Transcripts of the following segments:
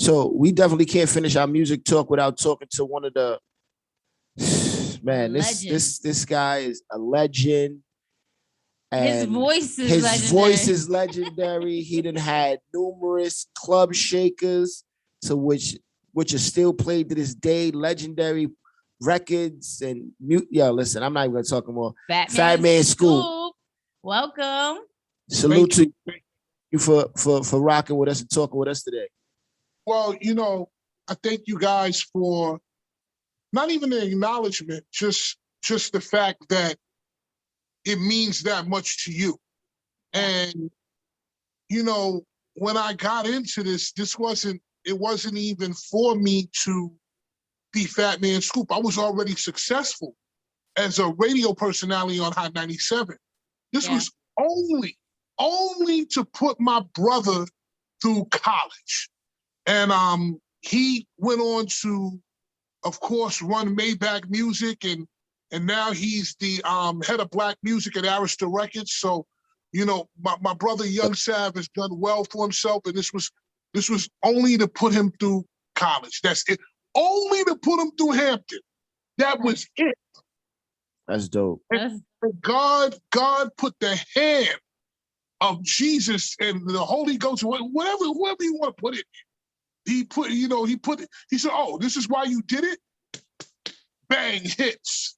So we definitely can't finish our music talk without talking to one of the man. This guy is a legend. And his voice is legendary. He done had numerous club shakers, to which are still played to this day. Legendary records and mute. Yeah, listen, I'm not even gonna talk more. Fatman Scoop. Welcome. Salute to you for rocking with us and talking with us today. Well, you know, I thank you guys for not even the acknowledgement, just the fact that it means that much to you. And, you know, when I got into this, it wasn't even for me to be Fatman Scoop. I was already successful as a radio personality on Hot 97. This was only to put my brother through college. And he went on to, of course, run Maybach Music, and now he's the head of Black Music at Arista Records. So, you know, my brother Young Sav has done well for himself, and this was only to put him through college. That's it. Only to put him through Hampton. That was it. That's dope. And God put the hand of Jesus and the Holy Ghost, whoever you want to put it. He said, oh, this is why you did it? Bang, hits.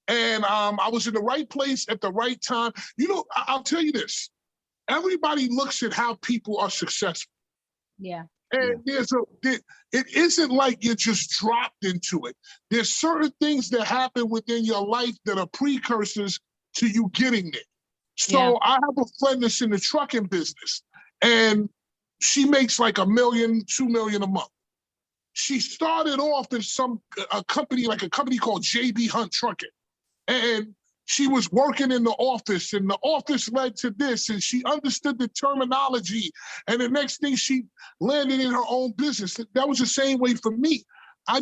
And I was in the right place at the right time. You know, I'll tell you this. Everybody looks at how people are successful. Yeah. And it isn't like you're just dropped into it. There's certain things that happen within your life that are precursors to you getting there. So I have a friend that's in the trucking business, and she makes like $1 million, $2 million a month. She started off in a company called JB Hunt Trucking. And she was working in the office, and the office led to this, and she understood the terminology. And the next thing, she landed in her own business. That was the same way for me. I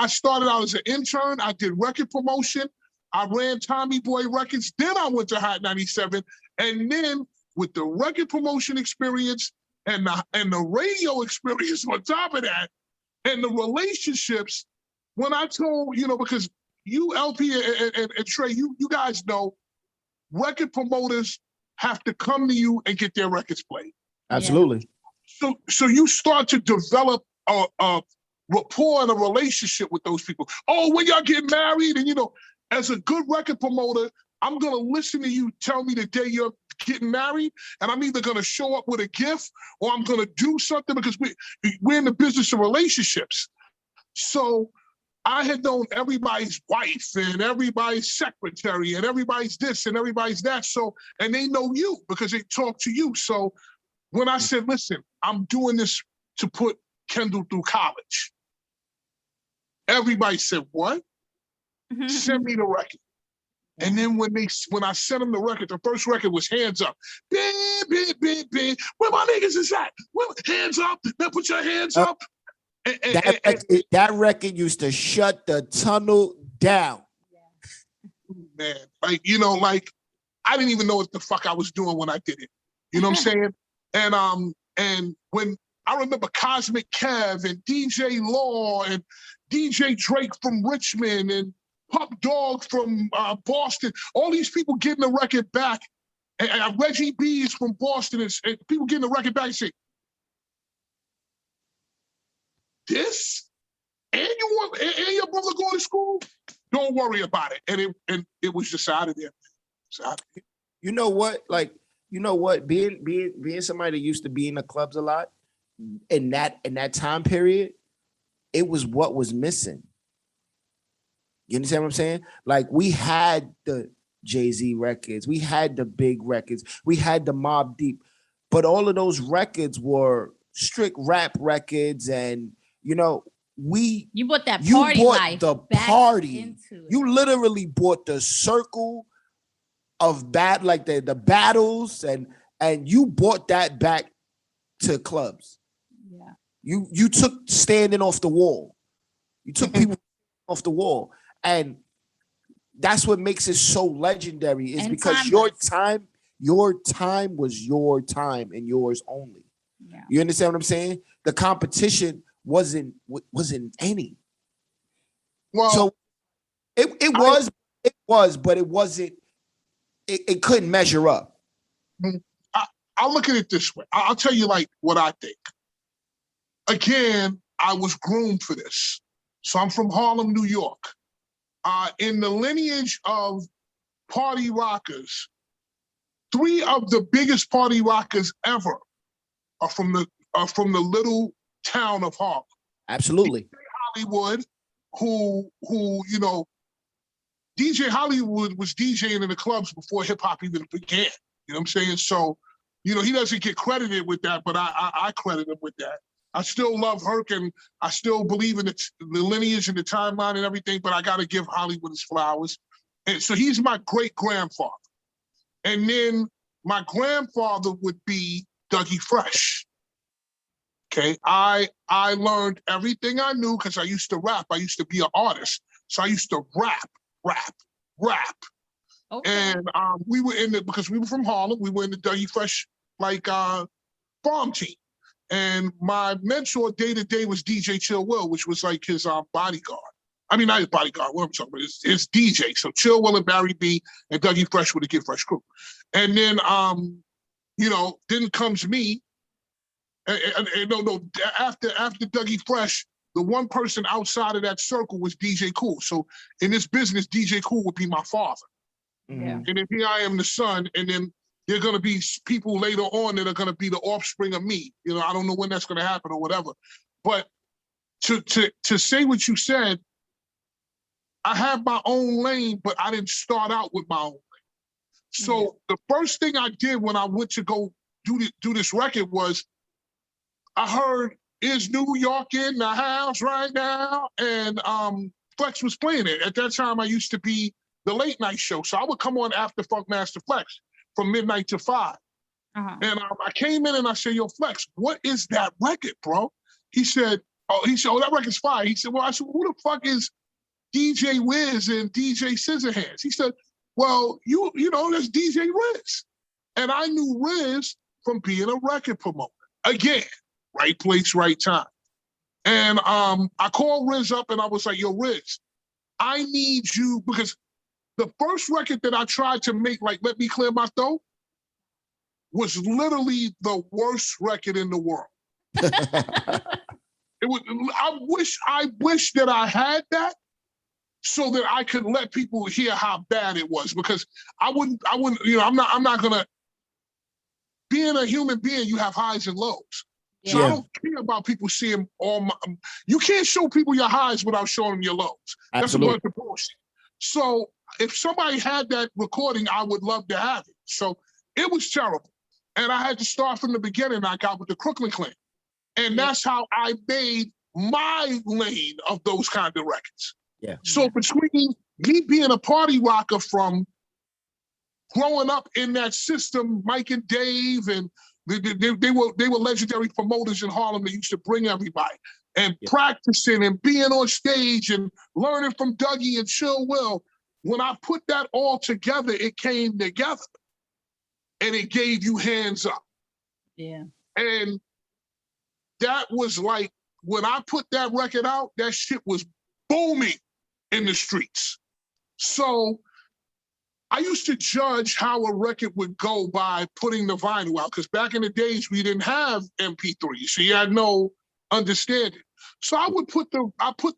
started out as an intern. I did record promotion. I ran Tommy Boy Records. Then I went to Hot 97. And then with the record promotion experience and the radio experience on top of that, and the relationships, when I told, you know, because you, LP and Trey, you guys know, record promoters have to come to you and get their records played. Absolutely. So you start to develop a rapport and a relationship with those people. Oh, when y'all get married, and you know, as a good record promoter, I'm gonna listen to you tell me the day you're getting married, and I'm either gonna show up with a gift or I'm gonna do something, because we're in the business of relationships. So I had known everybody's wife and everybody's secretary and everybody's this and everybody's that. So, and they know you because they talk to you. So when I said, listen, I'm doing this to put Kendall through college, everybody said, what? Send me the record. And then when I sent them the record, the first record was Hands Up. Bing, bing, bing, bing. Where my niggas is at? Hands up. Now put your hands up. That record used to shut the tunnel down. Man, like, you know, like, I didn't even know what the fuck I was doing when I did it. You know what I'm saying? And when I remember Cosmic Kev and DJ Law and DJ Drake from Richmond and Pup Dog from Boston, all these people getting the record back, and Reggie B is from Boston, and people getting the record back and say, this? And your brother going to school? Don't worry about it. And it was just out of there. You know what? Like, you know what? Being somebody that used to be in the clubs a lot, in that time period, it was what was missing. You understand what I'm saying? Like, we had the Jay-Z records, we had the big records, we had the Mobb Deep, but all of those records were strict rap records, and you know, you bought life the party. You literally bought the circle of like the battles, and you brought that back to clubs. Yeah. You took standing off the wall. You took people off the wall. And that's what makes it so legendary, is because your time was your time and yours only. Yeah. You understand what I'm saying? The competition wasn't any. Well, So it was, but it wasn't. It couldn't measure up. I'll look at it this way. I'll tell you like what I think. Again, I was groomed for this. So I'm from Harlem, New York. In the lineage of party rockers, 3 of the biggest party rockers ever are from the little town of Harlem. Absolutely. Hollywood, who you know, DJ Hollywood was DJing in the clubs before hip hop even began. You know what I'm saying? So, you know, he doesn't get credited with that, but I credit him with that. I still love Herc and I still believe in the lineage and the timeline and everything, but I got to give Hollywood his flowers. And so he's my great grandfather. And then my grandfather would be Dougie Fresh. Okay, I learned everything I knew because I used to rap. I used to be an artist. So I used to rap. Okay. And we were because we were from Harlem, we were in the Dougie Fresh farm team. And my mentor day to day was DJ Chill Will, which was like his bodyguard. I mean, not his bodyguard, what I'm talking about, it's DJ. So Chill Will and Barry B and Dougie Fresh were the Get Fresh crew. And then, you know, then comes me. No, after Dougie Fresh, the one person outside of that circle was DJ Cool. So in this business, DJ Cool would be my father. Yeah. And then here I am, the son, and then there are going to be people later on that are going to be the offspring of me. You know, I don't know when that's going to happen or whatever. But to say what you said, I have my own lane, but I didn't start out with my own lane. So the first thing I did when I went to go do this record was I heard, "Is New York in the house right now?" And Flex was playing it. At that time, I used to be the late night show. So I would come on after Funkmaster Flex from midnight to 5. Uh-huh. And I came in and I said, "Yo, Flex, what is that record, bro?" He said, "Oh, that record's fire." He said, "Well," I said, "Who the fuck is DJ Wiz and DJ Scissorhands?" He said, "Well, you know, that's DJ Riz." And I knew Riz from being a record promoter. Again, right place, right time. And I called Riz up and I was like, "Yo, Riz, I need you," because the first record that I tried to make, like Let Me Clear My Throat, was literally the worst record in the world. It was. I wish that I had that so that I could let people hear how bad it was, because I wouldn't. You know, I'm not gonna. Being a human being, you have highs and lows. So I don't care about people seeing all my. You can't show people your highs without showing them your lows. Absolutely. That's a bunch of bullshit. So if somebody had that recording, I would love to have it. So it was terrible. And I had to start from the beginning. I got with the Crooklyn Clan. And that's how I made my lane of those kind of records. Yeah. So between me being a party rocker from growing up in that system, Mike and Dave, and they were legendary promoters in Harlem that used to bring everybody, and practicing and being on stage and learning from Dougie and Chill Will. When I put that all together, it came together. And it gave you Hands Up. Yeah. And that was like, when I put that record out, that shit was booming in the streets. So I used to judge how a record would go by putting the vinyl out, because back in the days, we didn't have MP3, so you had no understanding. So I put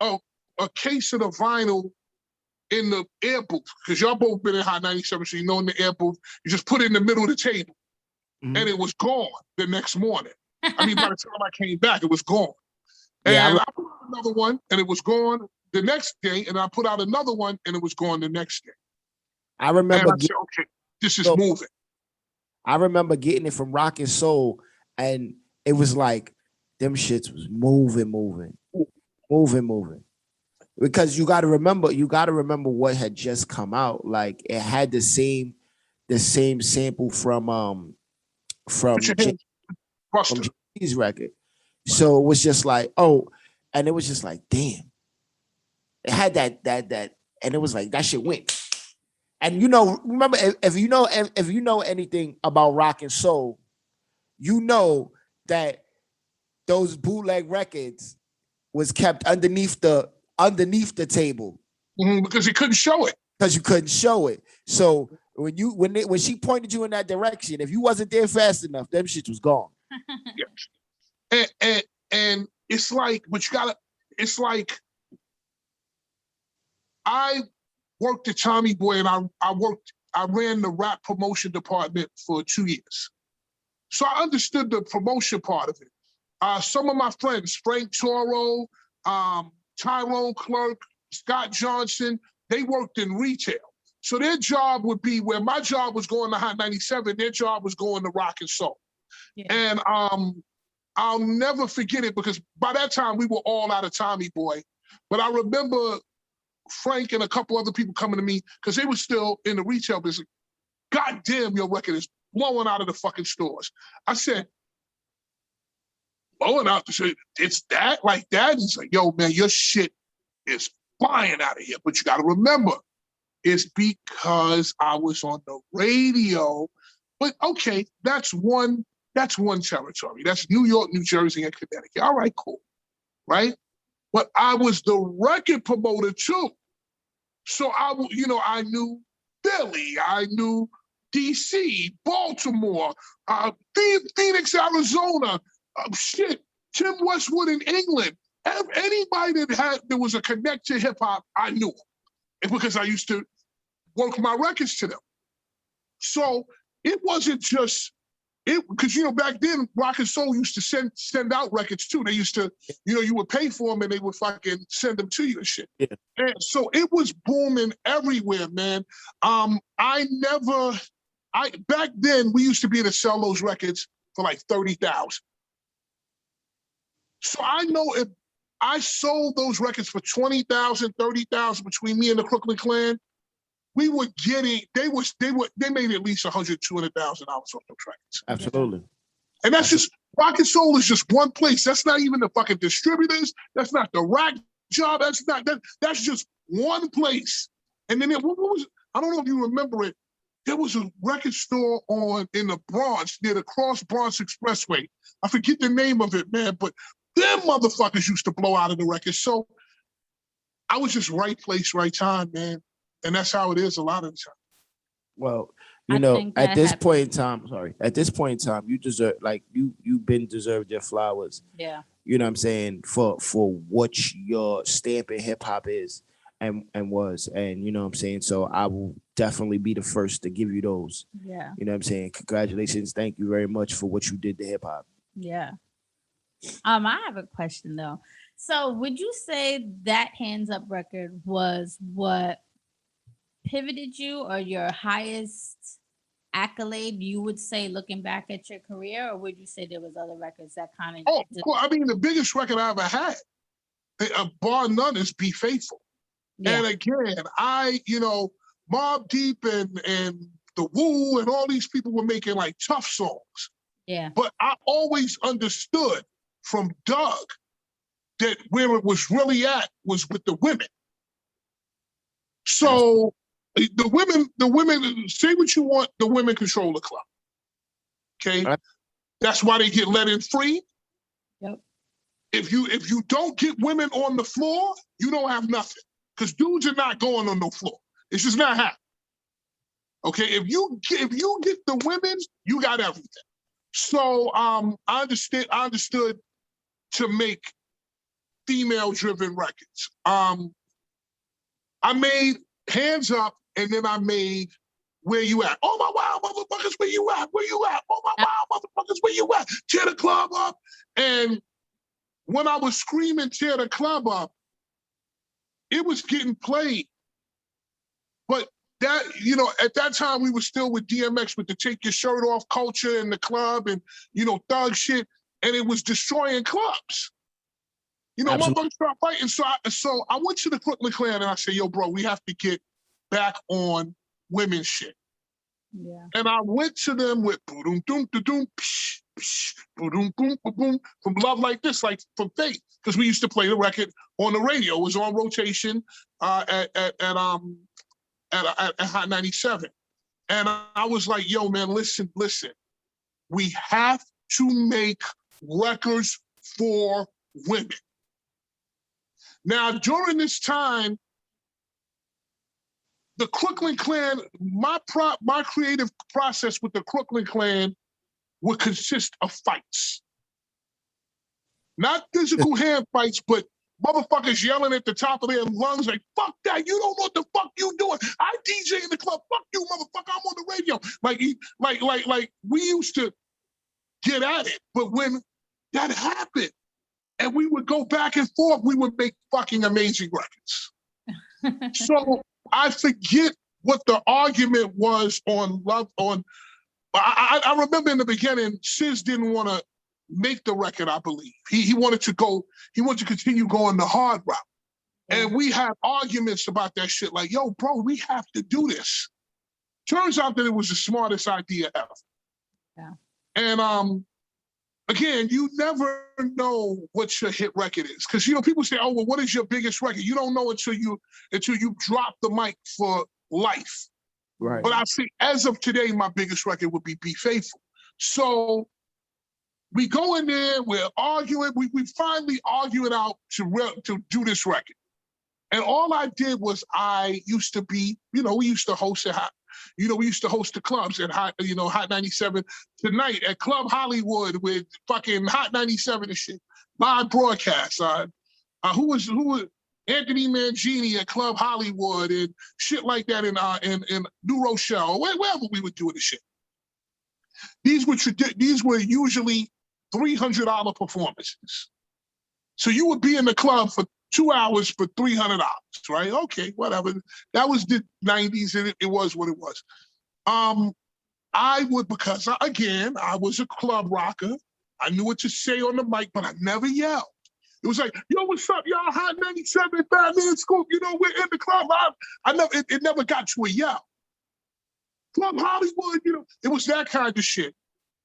a case of the vinyl in the air booth, because y'all both been in Hot 97, so you know in the air booth, you just put it in the middle of the table, and it was gone the next morning. I mean, by the time I came back, it was gone. Yeah, and I put out another one, and it was gone the next day, and I put out another one, and it was gone the next day. I remember. And I said, okay, this is moving. I remember getting it from Rock and Soul, and it was like them shits was moving. Because you got to remember what had just come out. Like it had the same sample from Jay-Z's record. So it was just like, oh, and it was just like, damn. It had that, and it was like that shit went. And you know, remember, if you know anything about Rock and Soul, you know that those bootleg records was kept underneath the table because you couldn't show it. Because you couldn't show it. So when she pointed you in that direction, if you wasn't there fast enough, them shit was gone. And it's like, but you gotta. It's like I worked at Tommy Boy, and I ran the rap promotion department for 2 years. So I understood the promotion part of it. Some of my friends, Frank Toro, Tyrone Clark, Scott Johnson, they worked in retail. So their job would be where my job was going to Hot 97, their job was going to Rock and Soul. Yeah. And I'll never forget it because by that time we were all out of Tommy Boy. But I remember Frank and a couple other people coming to me because they were still in the retail business. God damn, your record is blowing out of the fucking stores. I said, blowing out the shit, it's that, like that? He's like, yo, man, your shit is flying out of here. But you got to remember, it's because I was on the radio. But okay, that's one territory. That's New York, New Jersey, and Connecticut. All right, cool, right? But I was the record promoter too. So I knew Philly, I knew DC, Baltimore, Phoenix, Arizona, Tim Westwood in England. Anybody that was a connect to hip hop, I knew them because I used to work my records to them. So it wasn't just because back then Rock and Soul used to send out records too. They used to, you would pay for them and they would fucking send them to you and shit. Yeah. And so it was booming everywhere, man. Back then we used to be able to sell those records for like 30,000. So I know if I sold those records for 20,000, 30,000 between me and the Crooklyn Clan, we were getting, they made at least $100,000, $200,000 off those records. Absolutely. And that's just, Rock and Soul is just one place. That's not even the fucking distributors. That's not the rack job. That's just one place. And then what was, I don't know if you remember it, there was a record store in the Bronx, near the Cross Bronx Expressway. I forget the name of it, man, but them motherfuckers used to blow out of the records. So I was just right place, right time, man. And that's how it is a lot of the time. Well, at this point in time, you deserve, like, you've been deserved your flowers. Yeah. You know what I'm saying? For what your stamp in hip hop is and was. And you know what I'm saying? So I will definitely be the first to give you those. Yeah. You know what I'm saying? Congratulations. Thank you very much for what you did to hip hop. Yeah. I have a question though. So would you say that Hands Up record was what pivoted you, or your highest accolade, you would say, looking back at your career, or would you say there was other records that kind of... Oh, well, I mean, the biggest record I ever had, bar none, is Be Faithful. Yeah. And again, Mobb Deep and The Woo and all these people were making like tough songs. Yeah. But I always understood from Doug that where it was really at was with the women. So the women, say what you want, the women control the club. Okay? Right. That's why they get let in free. Yep. If you don't get women on the floor, you don't have nothing. Because dudes are not going on no floor. It's just not happening. Okay? If you get the women, you got everything. So I understood to make female-driven records. I made Hands Up, and then I made Where You At? Oh my wow, motherfuckers, where you at? Where you at? Oh my wow, motherfuckers, where you at? Tear the club up. And when I was screaming tear the club up, it was getting played. But that, at that time we were still with DMX with the take your shirt off culture in the club and, thug shit, and it was destroying clubs. Motherfuckers start fighting. So I went to the Crooklyn Clan and I said, yo, bro, we have to get back on women's shit. Yeah. And I went to them with boom doom doom psh psh boom boom boom from Love Like This, like from Faith, because we used to play the record on the radio. It was on rotation at Hot 97. And I was like, yo, man, listen. We have to make records for women. Now, during this time, the Crooklyn Clan, my creative process with the Crooklyn Clan would consist of fights. Not physical hand fights, but motherfuckers yelling at the top of their lungs like, fuck that, you don't know what the fuck you doing. I DJ in the club, fuck you, motherfucker, I'm on the radio. Like we used to get at it, but when that happened and we would go back and forth, we would make fucking amazing records. So I forget what the argument was on love on. I remember in the beginning, Sis didn't want to make the record, I believe. He wanted to continue going the hard route. And we had arguments about that shit, like, yo, bro, we have to do this. Turns out that it was the smartest idea ever. Yeah. And again, you never know what your hit record is. Because people say, oh, well, what is your biggest record? You don't know until you drop the mic for life. Right. But I think as of today, my biggest record would be Faithful. So we go in there, we're arguing, we finally argue it out to do this record. And all I did was I used to be, we used to host we used to host the clubs at Hot 97 Tonight at Club Hollywood with fucking Hot 97 and shit. Live broadcast. Who was Anthony Mangini at Club Hollywood and shit like that in New Rochelle, wherever we would do this shit. These were usually $300 performances. So you would be in the club for 2 hours for $300, right? Okay, whatever. That was the 90s and it was what it was. I would, because I was a club rocker. I knew what to say on the mic, but I never yelled. It was like, yo, what's up, y'all? Hot 97, Fatman Scoop. We're in the club. It never got to a yell. Club Hollywood, it was that kind of shit.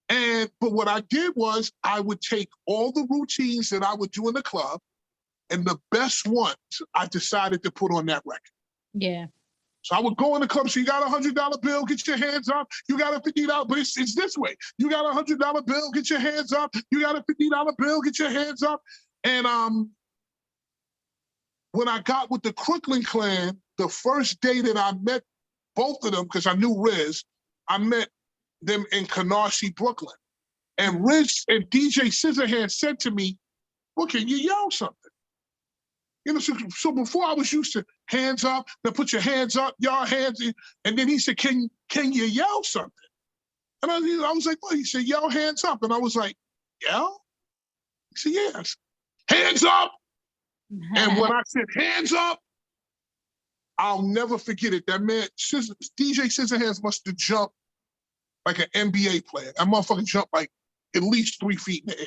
But what I did was I would take all the routines that I would do in the club, and the best ones I decided to put on that record. Yeah. So I would go in the club, so you got a $100 bill, get your hands up. You got a $50, but it's this way. You got a $100 bill, get your hands up. You got a $50 bill, get your hands up. And when I got with the Crooklyn Clan, the first day that I met both of them, because I knew Riz, I met them in Canarsie, Brooklyn. And Riz and DJ Scissorhands said to me, well, can you yell something? So before I was used to hands up, then put your hands up, y'all hands in. And then he said, can you yell something? And I was like, what? He said, yell hands up. And I was like, yell? He said, yes. Hands up. And when I said hands up, I'll never forget it. That man, DJ Scissorhands must have jumped like an NBA player. That motherfucker jumped like at least 3 feet in the air.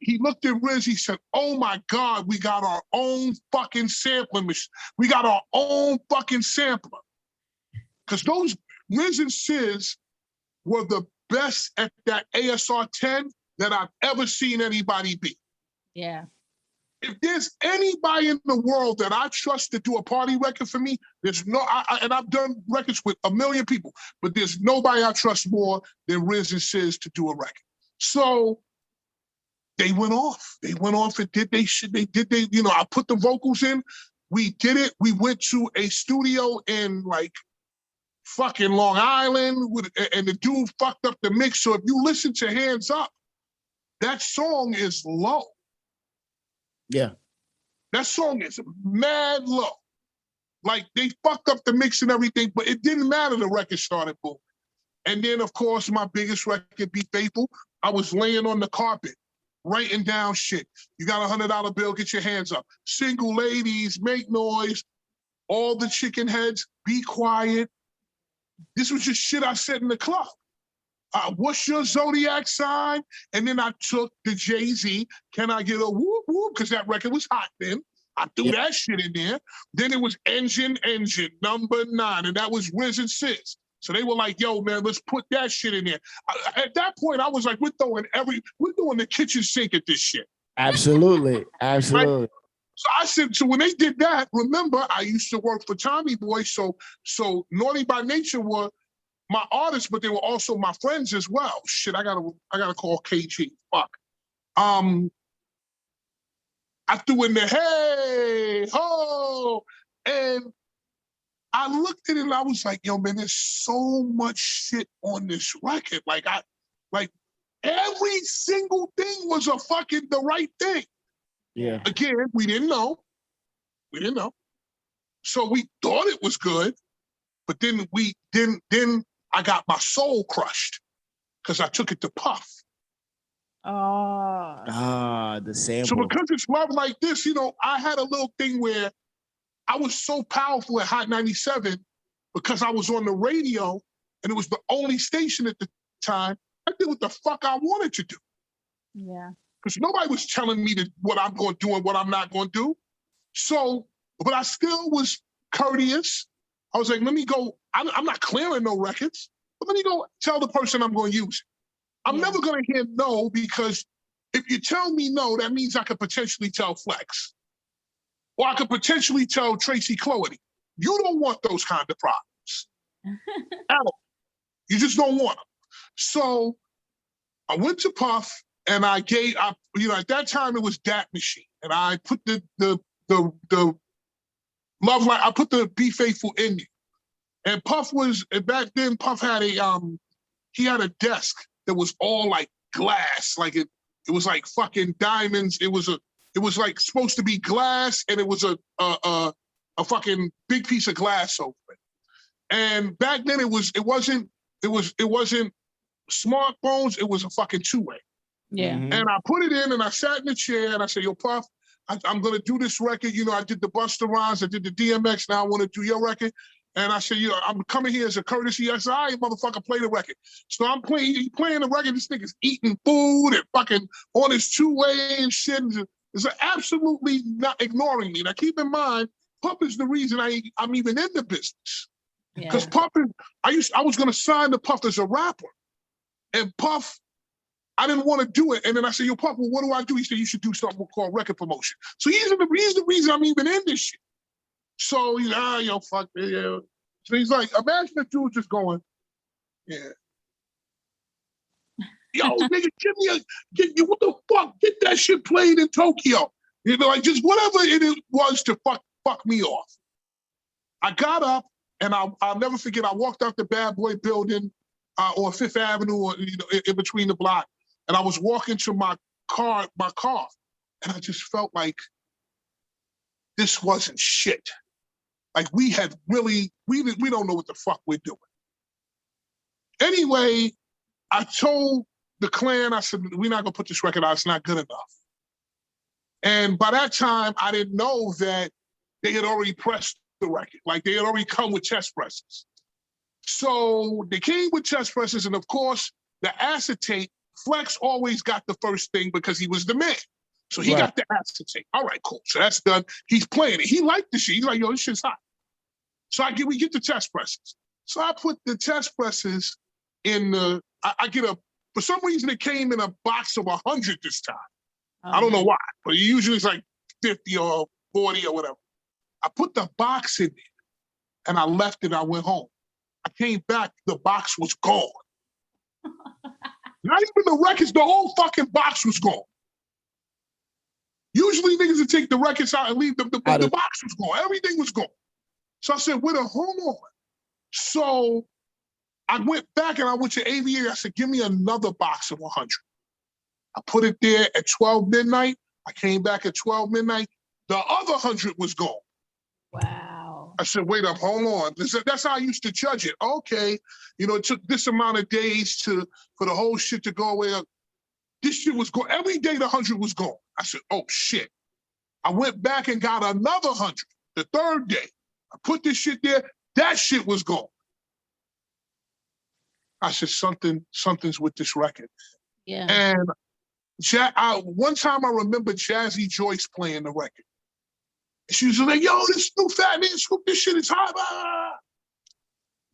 He looked at Riz, he said, oh my God, we got our own fucking sampling machine. We got our own fucking sampler. Because those Riz and Sis were the best at that ASR 10 that I've ever seen anybody be. Yeah. If there's anybody in the world that I trust to do a party record for me, there's no, and I've done records with 1 million people, but there's nobody I trust more than Riz and Sis to do a record. So they went off. They went off and did they shit. I put the vocals in. We did it. We went to a studio in like fucking Long Island and the dude fucked up the mix. So if you listen to Hands Up, that song is low. Yeah. That song is mad low. Like they fucked up the mix and everything, but it didn't matter. The record started booming. And then, of course, my biggest record, Be Faithful, I was laying on the carpet, writing down shit. You got a $100 bill, get your hands up. Single ladies, make noise. All the chicken heads, be quiet. This was just shit I said in the club. What's your zodiac sign? And then I took the Jay-Z, can I get a whoop whoop? Because that record was hot then. I threw that shit in there. Then it was Engine, number 9. And that was Riz and Sis. So they were like, yo, man, let's put that shit in there. At that point, I was like, we're doing the kitchen sink at this shit. Absolutely. Absolutely. Right? So I said, so when they did that, remember, I used to work for Tommy Boy. So Naughty by Nature were my artists, but they were also my friends as well. Shit, I gotta call KG. Fuck. I threw in the hey, ho, and I looked at it and I was like, yo, man, there's so much shit on this record. Like every single thing was the right thing. Yeah. Again, we didn't know. So we thought it was good, but then I got my soul crushed because I took it to Puff. Oh. The sample. So because it's love like this, I had a little thing where I was so powerful at Hot 97 because I was on the radio and it was the only station at the time. I did what the fuck I wanted to do. Yeah. Because nobody was telling me what I'm going to do and what I'm not going to do. So, but I still was courteous. I was like, let me go. I'm not clearing no records, but let me go tell the person I'm going to use it. I'm never going to hear no, because if you tell me no, that means I could potentially tell Flex. Or I could potentially tell Tracy Cloherty. You don't want those kind of problems. At all. You just don't want them. So I went to Puff and at that time it was Dat Machine. And I put the love line, I put the Be Faithful in you. And Puff was, back then Puff had he had a desk that was all like glass. Like it was like fucking diamonds. It was like supposed to be glass, and it was a fucking big piece of glass over it. And back then it wasn't smartphones, it was a fucking two-way. Yeah. Mm-hmm. And I put it in and I sat in the chair and I said, yo, Puff, I'm gonna do this record. I did the Busta Rhymes, I did the DMX, now I wanna do your record. And I said, I'm coming here as a courtesy. I said, all right, motherfucker, play the record. So I'm playing the record. This nigga's eating food and fucking on his two-way and shit. Is absolutely not ignoring me. Now, keep in mind, Puff is the reason I'm even in the business. Because Puff, I was going to sign to Puff as a rapper. And Puff, I didn't want to do it. And then I said, yo, Puff, well, what do I do? He said, you should do something called record promotion. So he's the reason I'm even in this shit. So he's yo, fuck it, yeah. So he's like, imagine the dude just going, yeah. Yo, nigga, what the fuck? Get that shit played in Tokyo. Like just whatever it was to fuck me off. I got up and I'll never forget, I walked out the Bad Boy building on Fifth Avenue, or, in between the block. And I was walking to my car, and I just felt like this wasn't shit. Like we had really, we don't know what the fuck we're doing. Anyway, I told the Clan, I said, we're not gonna put this record out, it's not good enough. And by that time, I didn't know that they had already pressed the record. Like they had already come with chest presses. So they came with chest presses, and of course, the acetate, Flex always got the first thing because he was the man. So he got the acetate. All right, cool. So that's done. He's playing it. He liked the shit. He's like, yo, this shit's hot. So we get the test presses. So I put the test presses in I get for some reason it came in a box of 100 this time. I don't know why, but usually it's like 50 or 40 or whatever. I put the box in there and I left it, I went home. I came back, the box was gone. Not even the records, the whole fucking box was gone. Usually niggas would take the records out and leave them, the box was gone, everything was gone. So I said, hold on. So I went back and I went to Aviator. I said, give me another box of 100. I put it there at 12 midnight. I came back at 12 midnight. The other 100 was gone. Wow. I said, wait up, hold on. That's how I used to judge it. Okay, it took this amount of days for the whole shit to go away. This shit was gone. Every day the 100 was gone. I said, oh shit. I went back and got another 100 the third day. I put this shit there, that shit was gone. I said, something's with this record. Yeah. And one time I remember Jazzy Joyce playing the record. She was like, yo, this new Fatman Scoop, this shit is hot.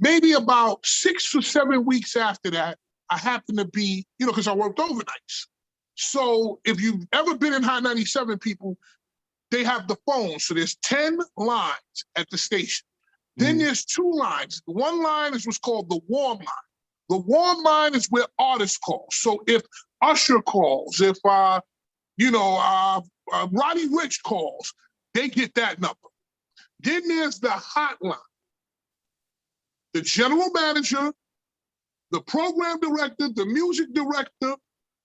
Maybe about 6 or 7 weeks after that, I happened to be, because I worked overnights. So if you've ever been in Hot 97, people, they have the phone. So there's 10 lines at the station. Then there's two lines. One line is what's called the warm line. The warm line is where artists call. So if Usher calls, if Roddy Ricch calls, they get that number. Then there's the hotline. The general manager, the program director, the music director,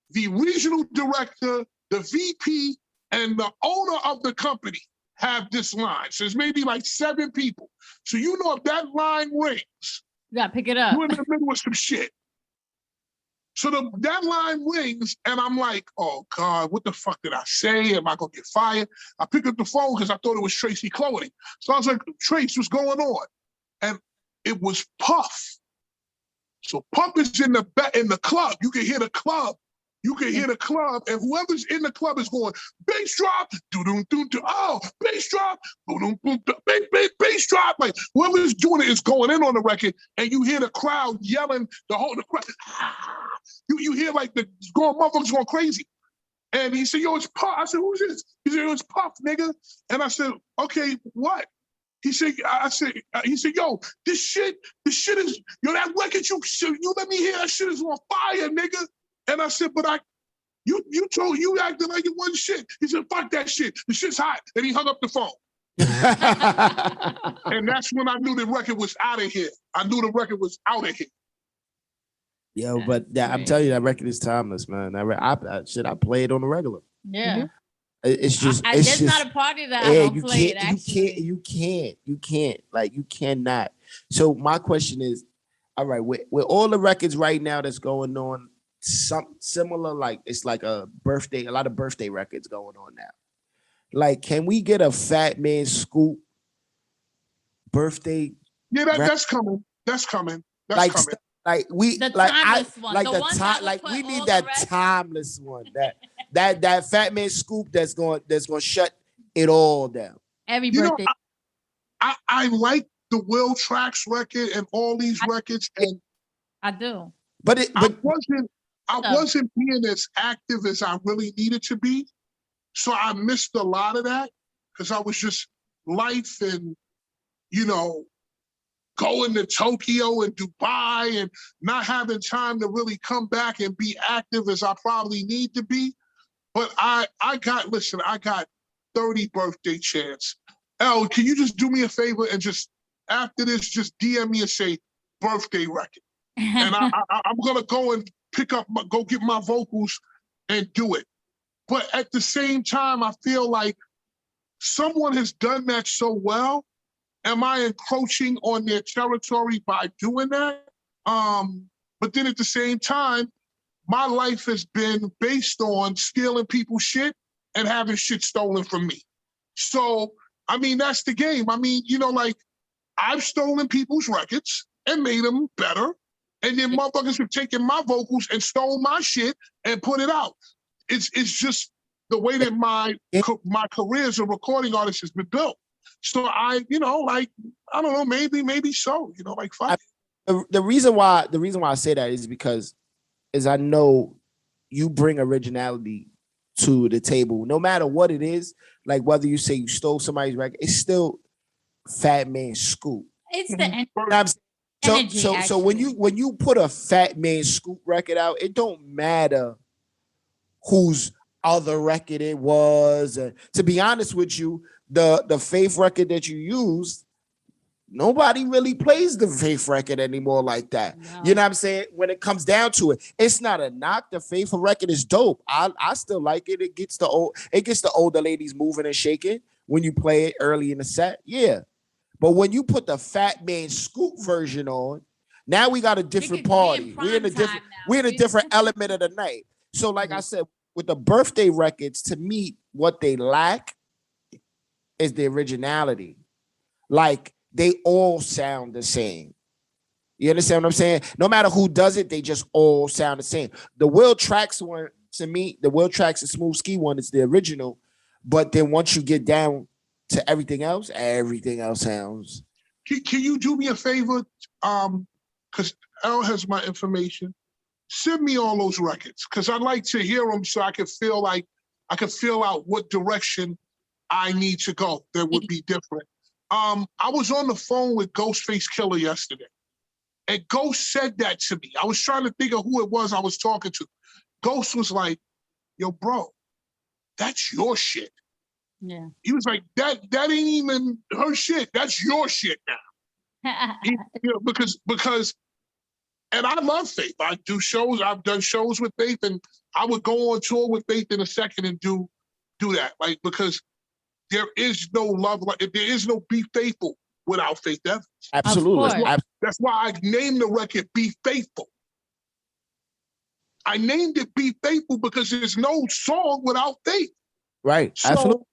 the regional director, the VP, and the owner of the company have this line. So there's maybe like 7 people. So you know if that line rings, you gotta pick it up. you're in the middle of some shit. So that line rings, and I'm like, oh God, what the fuck did I say? Am I gonna get fired? I pick up the phone because I thought it was Tracy Clothing. So I was like, Trace, what's going on? And it was Puff. So Puff is in the club. You can hear the club. You can hear the club, and whoever's in the club is going, bass drop, do-dum-dum-dum, oh, bass drop, boom-dum-dum-dum, bass drop. Like, whoever's doing it is going in on the record, and you hear the crowd yelling, the crowd, ah. You hear like the motherfuckers going crazy. And he said, yo, it's Puff. I said, who's this? He said, it's Puff, nigga. And I said, okay, what? He said, yo, this shit is, that record you let me hear, that shit is on fire, nigga. And I said, but you acted like it wasn't shit. He said, fuck that shit. The shit's hot. And he hung up the phone. And that's when I knew the record was out of here. I knew the record was out of here. Yo, but I'm telling you, that record is timeless, man. I play it on the regular. Yeah. It's just, there's not a party that I don't play it, actually. You can't. Like, you cannot. So my question is, all right, with all the records right now that's going on, some similar, like it's like a lot of birthday records going on now. Like, can we get a Fatman Scoop birthday? Yeah, that's coming. That's coming. That's coming. Like we the like timeless I one. like the one time like we need that timeless one. That Fatman Scoop that's going shut it all down. Every birthday. I like the Will Trax record and all these records, and I do. I wasn't being as active as I really needed to be. So I missed a lot of that because I was just life and, going to Tokyo and Dubai and not having time to really come back and be active as I probably need to be. But I got 30 birthday chants. Elle, can you just do me a favor and just, after this, just DM me and say birthday record. And I'm gonna go and go get my vocals and do it. But at the same time, I feel like someone has done that so well. Am I encroaching on their territory by doing that? But then at the same time, my life has been based on stealing people's shit and having shit stolen from me. So, I mean, that's the game. I mean, I've stolen people's records and made them better. And then motherfuckers have taken my vocals and stole my shit and put it out. It's just the way that my career as a recording artist has been built. So I don't know, maybe so, fuck. The reason why I say that is because I know you bring originality to the table, no matter what it is. Like, whether you say you stole somebody's record, it's still Fatman Scoop. It's the energy. So when you put a Fatman Scoop record out, it don't matter whose other record it was. To be honest with you, the Faith record that you used, nobody really plays the Faith record anymore like that. No. You know what I'm saying? When it comes down to it, it's not a knock. The Faith record is dope. I still like it. It gets the older ladies moving and shaking when you play it early in the set. Yeah. But when you put the Fatman Scoop version on, now we got a different party. We're in a different element of the night. So like I said, with the birthday records, to me, what they lack is the originality. Like, they all sound the same. You understand what I'm saying? No matter who does it, they just all sound the same. The Will Trax one, to me, the Will Trax and Smooth Ski one is the original. But then once you get down to everything else sounds. Can you do me a favor? Because Elle has my information. Send me all those records, because I'd like to hear them so I could feel out what direction I need to go that would be different. I was on the phone with Ghostface Killer yesterday, and Ghost said that to me. I was trying to think of who it was I was talking to. Ghost was like, yo, bro, that's your shit. Yeah. He was like, that ain't even her shit. That's your shit now. Because, and I love Faith. I do shows. I've done shows with Faith, and I would go on tour with Faith in a second and do that. Like, because there is no love, like there is no Be Faithful without Faith Evans. Absolutely. That's why I named the record Be Faithful. I named it Be Faithful because there's no song without Faith. Right. Absolutely.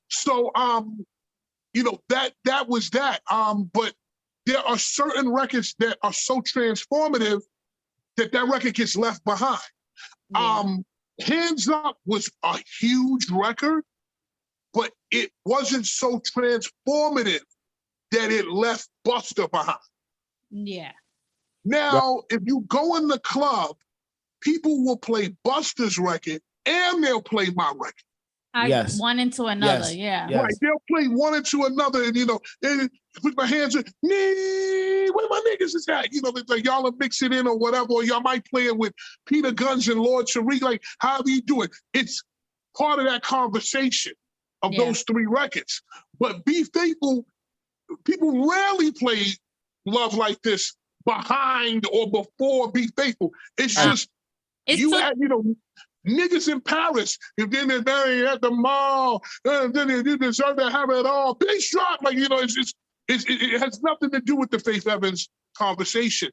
So that was that. But there are certain records that are so transformative that record gets left behind. Yeah. Hands Up was a huge record, but it wasn't so transformative that it left Buster behind. Yeah. Now, if you go in the club, people will play Buster's record and they'll play my record. Yes. One into another, yeah. Right, they'll play one into another, and and put my hands in, where my niggas is at? Like y'all will mix it in or whatever, or y'all might play it with Peter Guns and Lord Tariq, like however you do it. It's part of that conversation of those three records. But Be Faithful, people rarely play Love Like This behind or before Be Faithful. It's just, niggas in Paris, if then they're marrying at the mall, then you deserve to have it all. Bass drop, like, it has nothing to do with the Faith Evans conversation.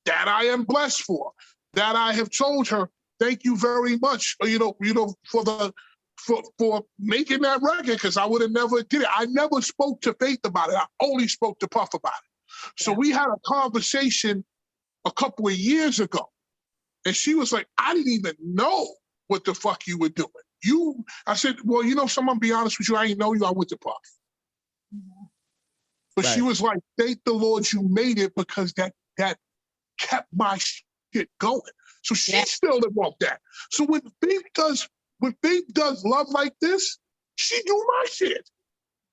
That I am blessed for. That I have told her, thank you very much, for making that record, because I would have never did it. I never spoke to Faith about it. I only spoke to Puff about it. So we had a conversation a couple of years ago. And she was like, I didn't even know what the fuck you were doing. I said, well, someone be honest with you, I ain't know you, I went to Puff. Mm-hmm. But she was like, thank the Lord you made it, because that kept my shit going. So she still didn't want that. So when Faith does Love Like This, she do my shit.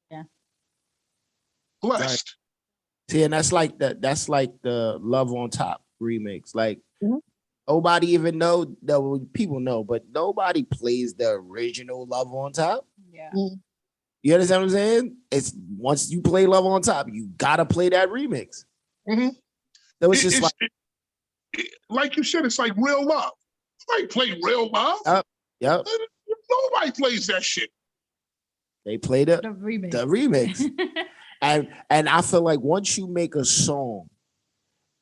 Yeah. Blessed. Right. See, and that's like the Love on Top remix. Like, nobody even know, people know, but nobody plays the original Love on Top. Yeah. You understand what I'm saying? It's once you play Love on Top, you gotta play that remix. Mm-hmm. So it's just like you said, it's like Real Love. Nobody play Real Love. Yep. Nobody plays that shit. They play the remix. and I feel like once you make a song,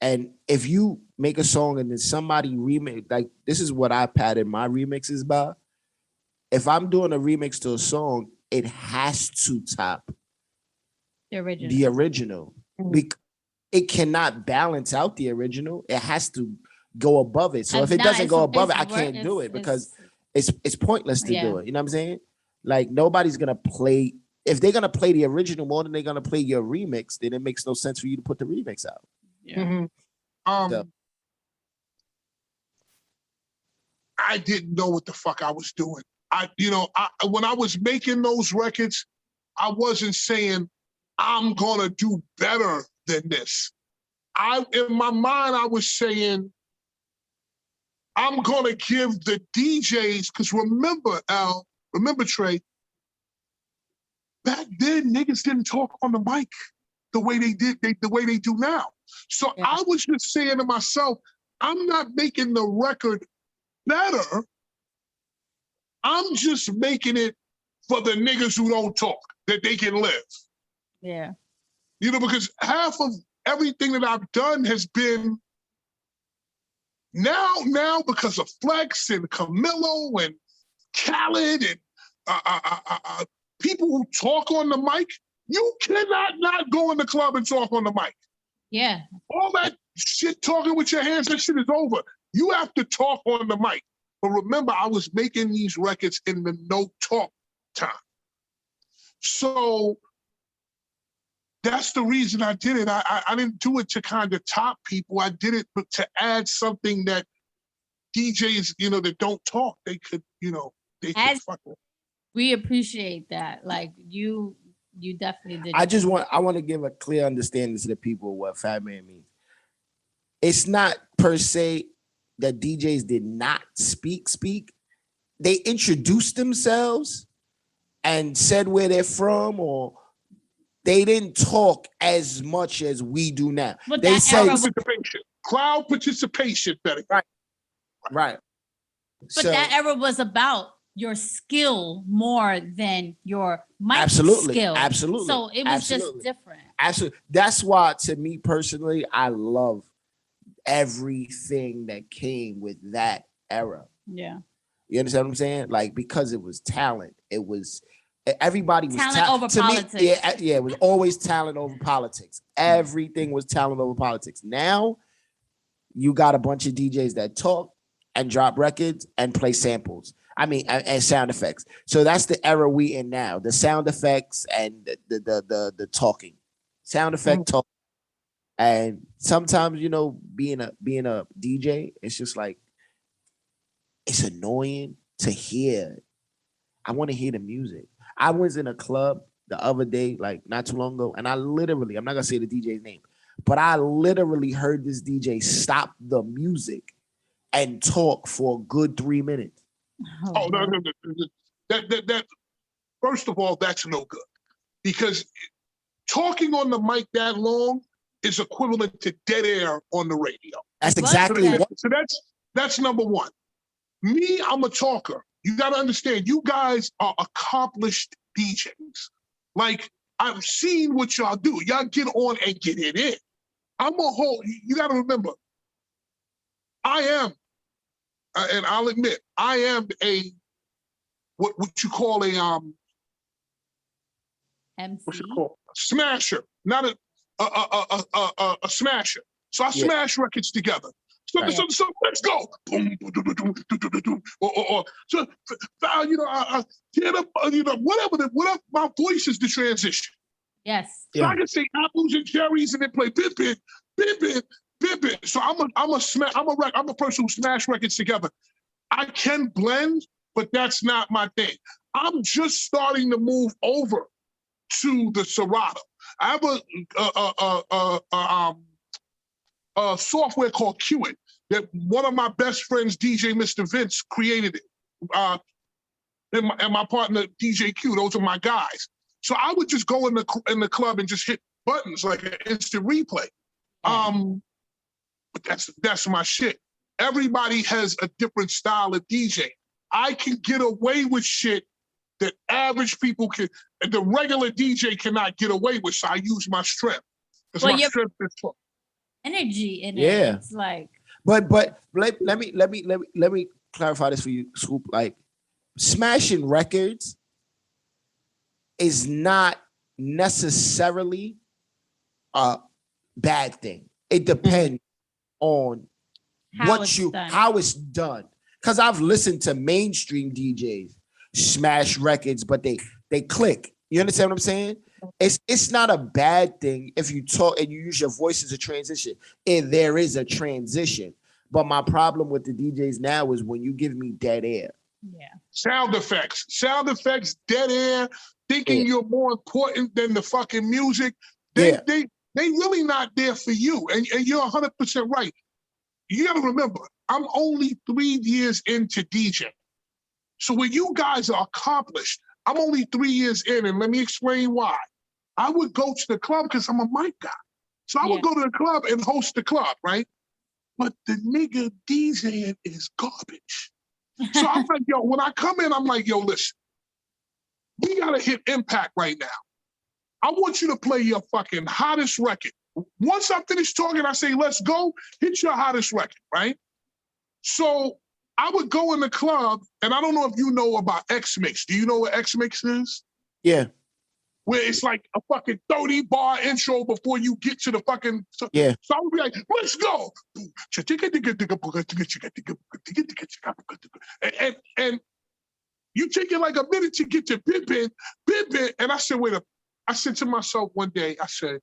and if you make a song and then somebody remix, like this is what I pattern my remixes by. If I'm doing a remix to a song, it has to top the original. It cannot balance out the original. It has to go above it. So if it doesn't go above it, I can't do it, because it's pointless to do it. You know what I'm saying? Like nobody's gonna play. If they're gonna play the original more than they're gonna play your remix, then it makes no sense for you to put the remix out. Yeah. Mm-hmm. I didn't know what the fuck I was doing. When I was making those records, I wasn't saying I'm gonna do better than this. In my mind, I was saying I'm gonna give the DJs, because remember Trey, back then niggas didn't talk on the mic the way they do now. So I was just saying to myself, I'm not making the record better. I'm just making it for the niggas who don't talk, that they can live. Yeah. Because half of everything that I've done has been now because of Flex and Camilo and Khaled and people who talk on the mic. You cannot not go in the club and talk on the mic. Yeah. All that shit talking with your hands, that shit is over. You have to talk on the mic. But remember, I was making these records in the no talk time. So that's the reason I did it. I didn't do it to kind of top people. I did it to add something that DJs, that don't talk, they could, they could fuck with. We appreciate that. Like you You definitely did. I want to give a clear understanding to the people what Fat Man means. It's not per se that DJs did not speak. They introduced themselves and said where they're from, or they didn't talk as much as we do now. But they said crowd participation, Betty. Right. But that era was about your skill more than your mic skill. Absolutely. So it was just different. Absolutely. That's why, to me personally, I love everything that came with that era. Yeah. You understand what I'm saying? Like, because it was talent. It was everybody was talent over politics. Me, yeah, it was always talent over politics. Everything was talent over politics. Now you got a bunch of DJs that talk and drop records and play samples. I mean, and sound effects. So that's the era we in now. The sound effects and the talking. Sound effect talk. And sometimes, you know, being a DJ, it's just like, it's annoying to hear. I want to hear the music. I was in a club the other day, like not too long ago, and I literally, I'm not gonna say the DJ's name, but I literally heard this DJ stop the music and talk for a good 3 minutes. No. That first of all, that's no good, because talking on the mic that long is equivalent to dead air on the radio. That's exactly what. So that's number one. Me, I'm a talker. You got to understand, you guys are accomplished DJs. Like, I've seen what y'all do. Y'all get on and get it in. You got to remember, I am, and I'll admit, I am what you call a MC? What's it called? A smasher, not a smasher. So I smash records together. So let's go. Boom, or so you know, get up, you know, whatever my voice is the transition. Yes. So I can say apples and cherries and then play bit. So I'm a person who smash records together. I can blend, but that's not my thing. I'm just starting to move over to the Serato. I have a software called Qit that one of my best friends, DJ Mr. Vince, created it. And my partner, DJ Q, those are my guys. So I would just go in the club and just hit buttons like an instant replay. But that's my shit. Everybody has a different style of DJ. I can get away with shit that average people the regular DJ cannot get away with. So I use my strength. Because my strength is energy in it. It's like. But let me clarify this for you, Scoop. Like, smashing records is not necessarily a bad thing. It depends on how it's done. Because I've listened to mainstream DJs smash records, but they click. You understand what I'm saying? It's not a bad thing if you talk and you use your voice as a transition. And there is a transition. But my problem with the DJs now is when you give me dead air. Yeah. Sound effects, dead air, thinking you're more important than the fucking music. They really not there for you. And you're 100% right. You gotta remember, I'm only 3 years into DJ. So when you guys are accomplished, I'm only 3 years in, and let me explain why. I would go to the club because I'm a mic guy. So I would go to the club and host the club, right? But the nigga DJing is garbage. So I'm like, yo, when I come in, I'm like, yo, listen, we gotta hit impact right now. I want you to play your fucking hottest record. Once I finish talking, I say, let's go, hit your hottest record, right? So I would go in the club, and I don't know if you know about X-Mix. Do you know what X-Mix is? Yeah. Where it's like a fucking 30-bar intro before you get to the fucking... So I would be like, let's go! And you take it like a minute to get to bit, and I said to myself one day, I said,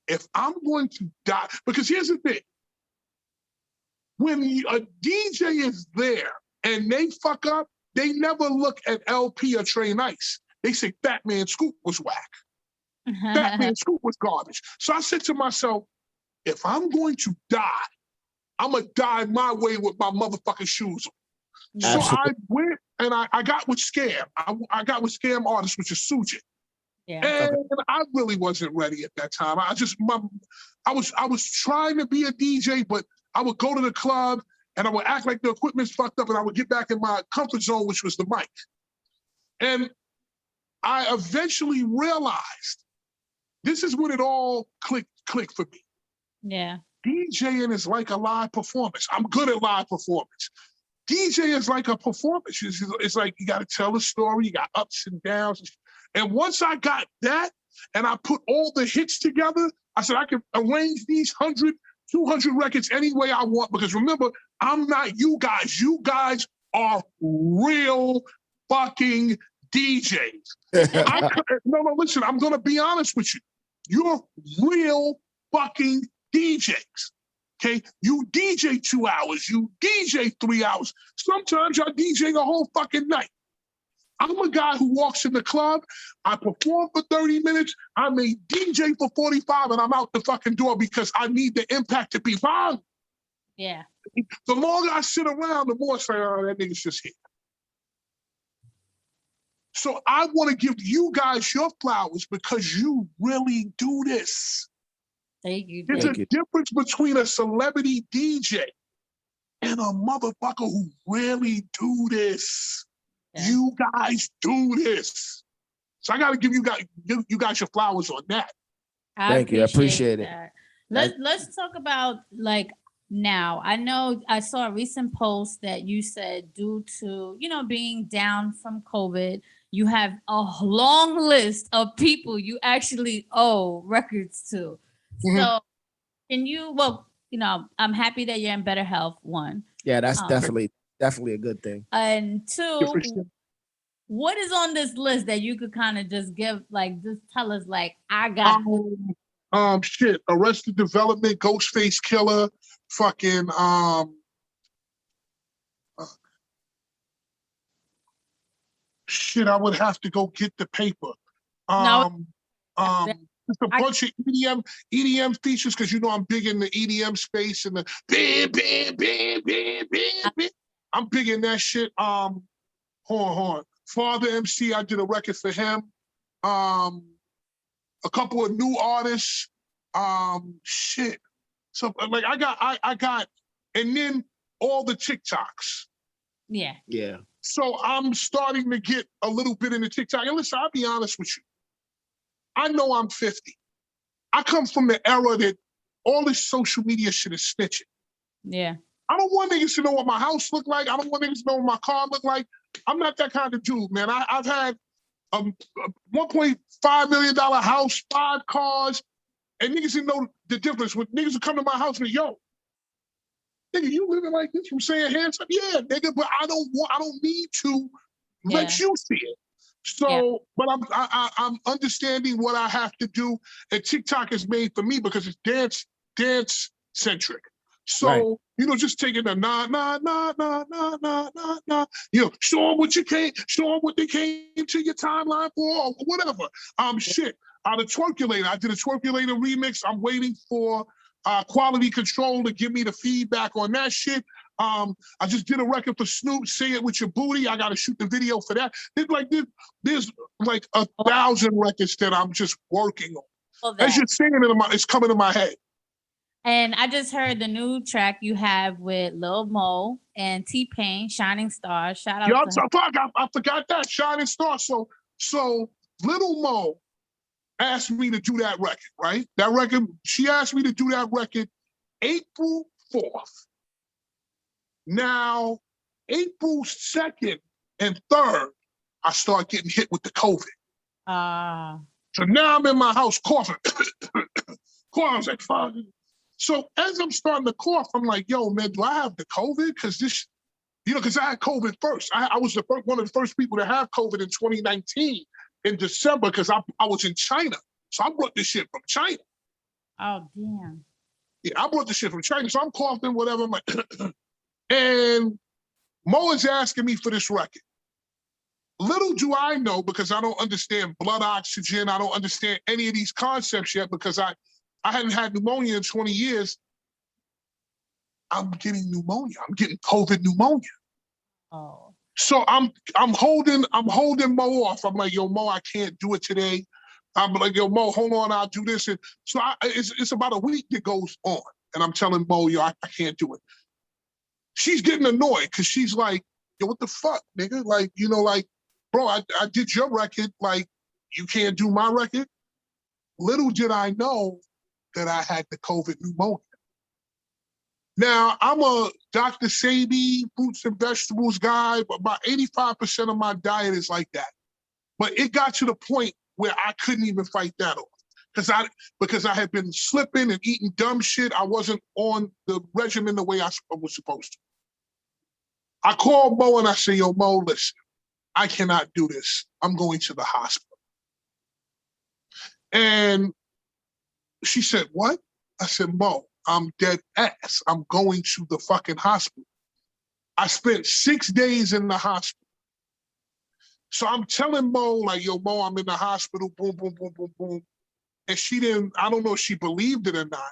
if I'm going to die, because here's the thing, when a DJ is there and they fuck up, they never look at LP or Trey Nice. They say Fatman Scoop was whack. Fatman Scoop was garbage. So I said to myself, if I'm going to die, I'm going to die my way with my motherfucking shoes on. So I went and I got with Scam. I got with Scam Artist, which is Sujit. Yeah. And I really wasn't ready at that time. I was trying to be a DJ, but I would go to the club and I would act like the equipment's fucked up and I would get back in my comfort zone, which was the mic. And I eventually realized this is when it all clicked for me. Yeah. DJing is like a live performance. I'm good at live performance. DJ is like a performance. It's like you got to tell a story. You got ups and downs. And once I got that and I put all the hits together, I said I can arrange these 100, 200 records any way I want. Because remember, I'm not you guys. You guys are real fucking DJs. No, listen, I'm going to be honest with you. You're real fucking DJs. Okay, you DJ 2 hours, you DJ 3 hours. Sometimes y'all DJ a whole fucking night. I'm a guy who walks in the club, I perform for 30 minutes, I may DJ for 45 and I'm out the fucking door because I need the impact to be long. Yeah. The longer I sit around, the more I say, oh, that nigga's just here. So I want to give you guys your flowers because you really do this. Thank you. There's a difference between a celebrity DJ and a motherfucker who really do this. Yeah. You guys do this. So I got to give you guys your flowers on that. Thank you. I appreciate it. Let's talk about like now. I know I saw a recent post that you said due to, being down from COVID, you have a long list of people you actually owe records to. Mm-hmm. So can you, I'm happy that you're in better health, one. Yeah, that's definitely a good thing. And two, what is on this list that you could kind of just give, just tell us, I got shit, Arrested Development, Ghostface Killer, fucking, shit, I would have to go get the paper. Just a bunch of EDM features because I'm big in the EDM space and the bam, bam, bam, bam, bam, bam. I'm big in that shit. Hold on. Father MC, I did a record for him. A couple of new artists. Shit. So I got, and then all the TikToks. Yeah. Yeah. So I'm starting to get a little bit in the TikTok. And listen, I'll be honest with you. I know I'm 50. I come from the era that all this social media shit is snitching. Yeah. I don't want niggas to know what my house look like. I don't want niggas to know what my car look like. I'm not that kind of dude, man. I've had a $1.5 million house, 5 cars, and niggas didn't know the difference. When niggas would come to my house and yo, nigga, you living like this from saying handsome? Yeah, nigga, but I don't need to let you see it. So, but I'm understanding what I have to do, and TikTok is made for me because it's dance centric. So, just taking the nah, show them what they came to your timeline for, or whatever. Shit, the Twerkulator, I did a Twerkulator remix. I'm waiting for quality control to give me the feedback on that shit. I just did a record for Snoop, Say It With Your Booty. I got to shoot the video for that. There's like 1,000 records that I'm just working on. As you're singing it, it's coming to my head. And I just heard the new track you have with Lil Mo and T-Pain, Shining Star. Shout out to him. I forgot that, Shining Star. So Lil Mo asked me to do that record, right? That record, she asked me to do that record April 4th. Now, April 2nd and 3rd, I start getting hit with the COVID. So now I'm in my house coughing. I was like, fuck. So as I'm starting to cough, I'm like, yo, man, do I have the COVID? Because this, because I had COVID first. I was one of the first people to have COVID in 2019 in December because I was in China. So I brought this shit from China. Oh, damn. Yeah, I brought this shit from China. So I'm coughing, whatever. I'm like, and Mo is asking me for this record. Little do I know, because I don't understand blood oxygen, I don't understand any of these concepts yet, because I hadn't had pneumonia in 20 years. I'm getting pneumonia. I'm getting COVID pneumonia. Oh. So I'm holding Mo off. I'm like, yo, Mo, I can't do it today. I'm like, yo, Mo, hold on, I'll do this. And so it's about a week that goes on. And I'm telling Mo, yo, I can't do it. She's getting annoyed because she's like, yo, what the fuck, nigga? Like, you know, like, bro, I did your record. Like, you can't do my record? Little did I know that I had the COVID pneumonia. Now, I'm a Dr. Sebi, fruits and vegetables guy, but about 85% of my diet is like that. But it got to the point where I couldn't even fight that off. Because I had been slipping and eating dumb shit. I wasn't on the regimen the way I was supposed to. I called Mo and I said, yo, Mo, listen, I cannot do this. I'm going to the hospital. And she said, what? I said, Mo, I'm dead ass. I'm going to the fucking hospital. I spent 6 days in the hospital. So I'm telling Mo, like, yo, Mo, I'm in the hospital, boom, boom, boom, boom, boom. And she didn't, I don't know if she believed it or not,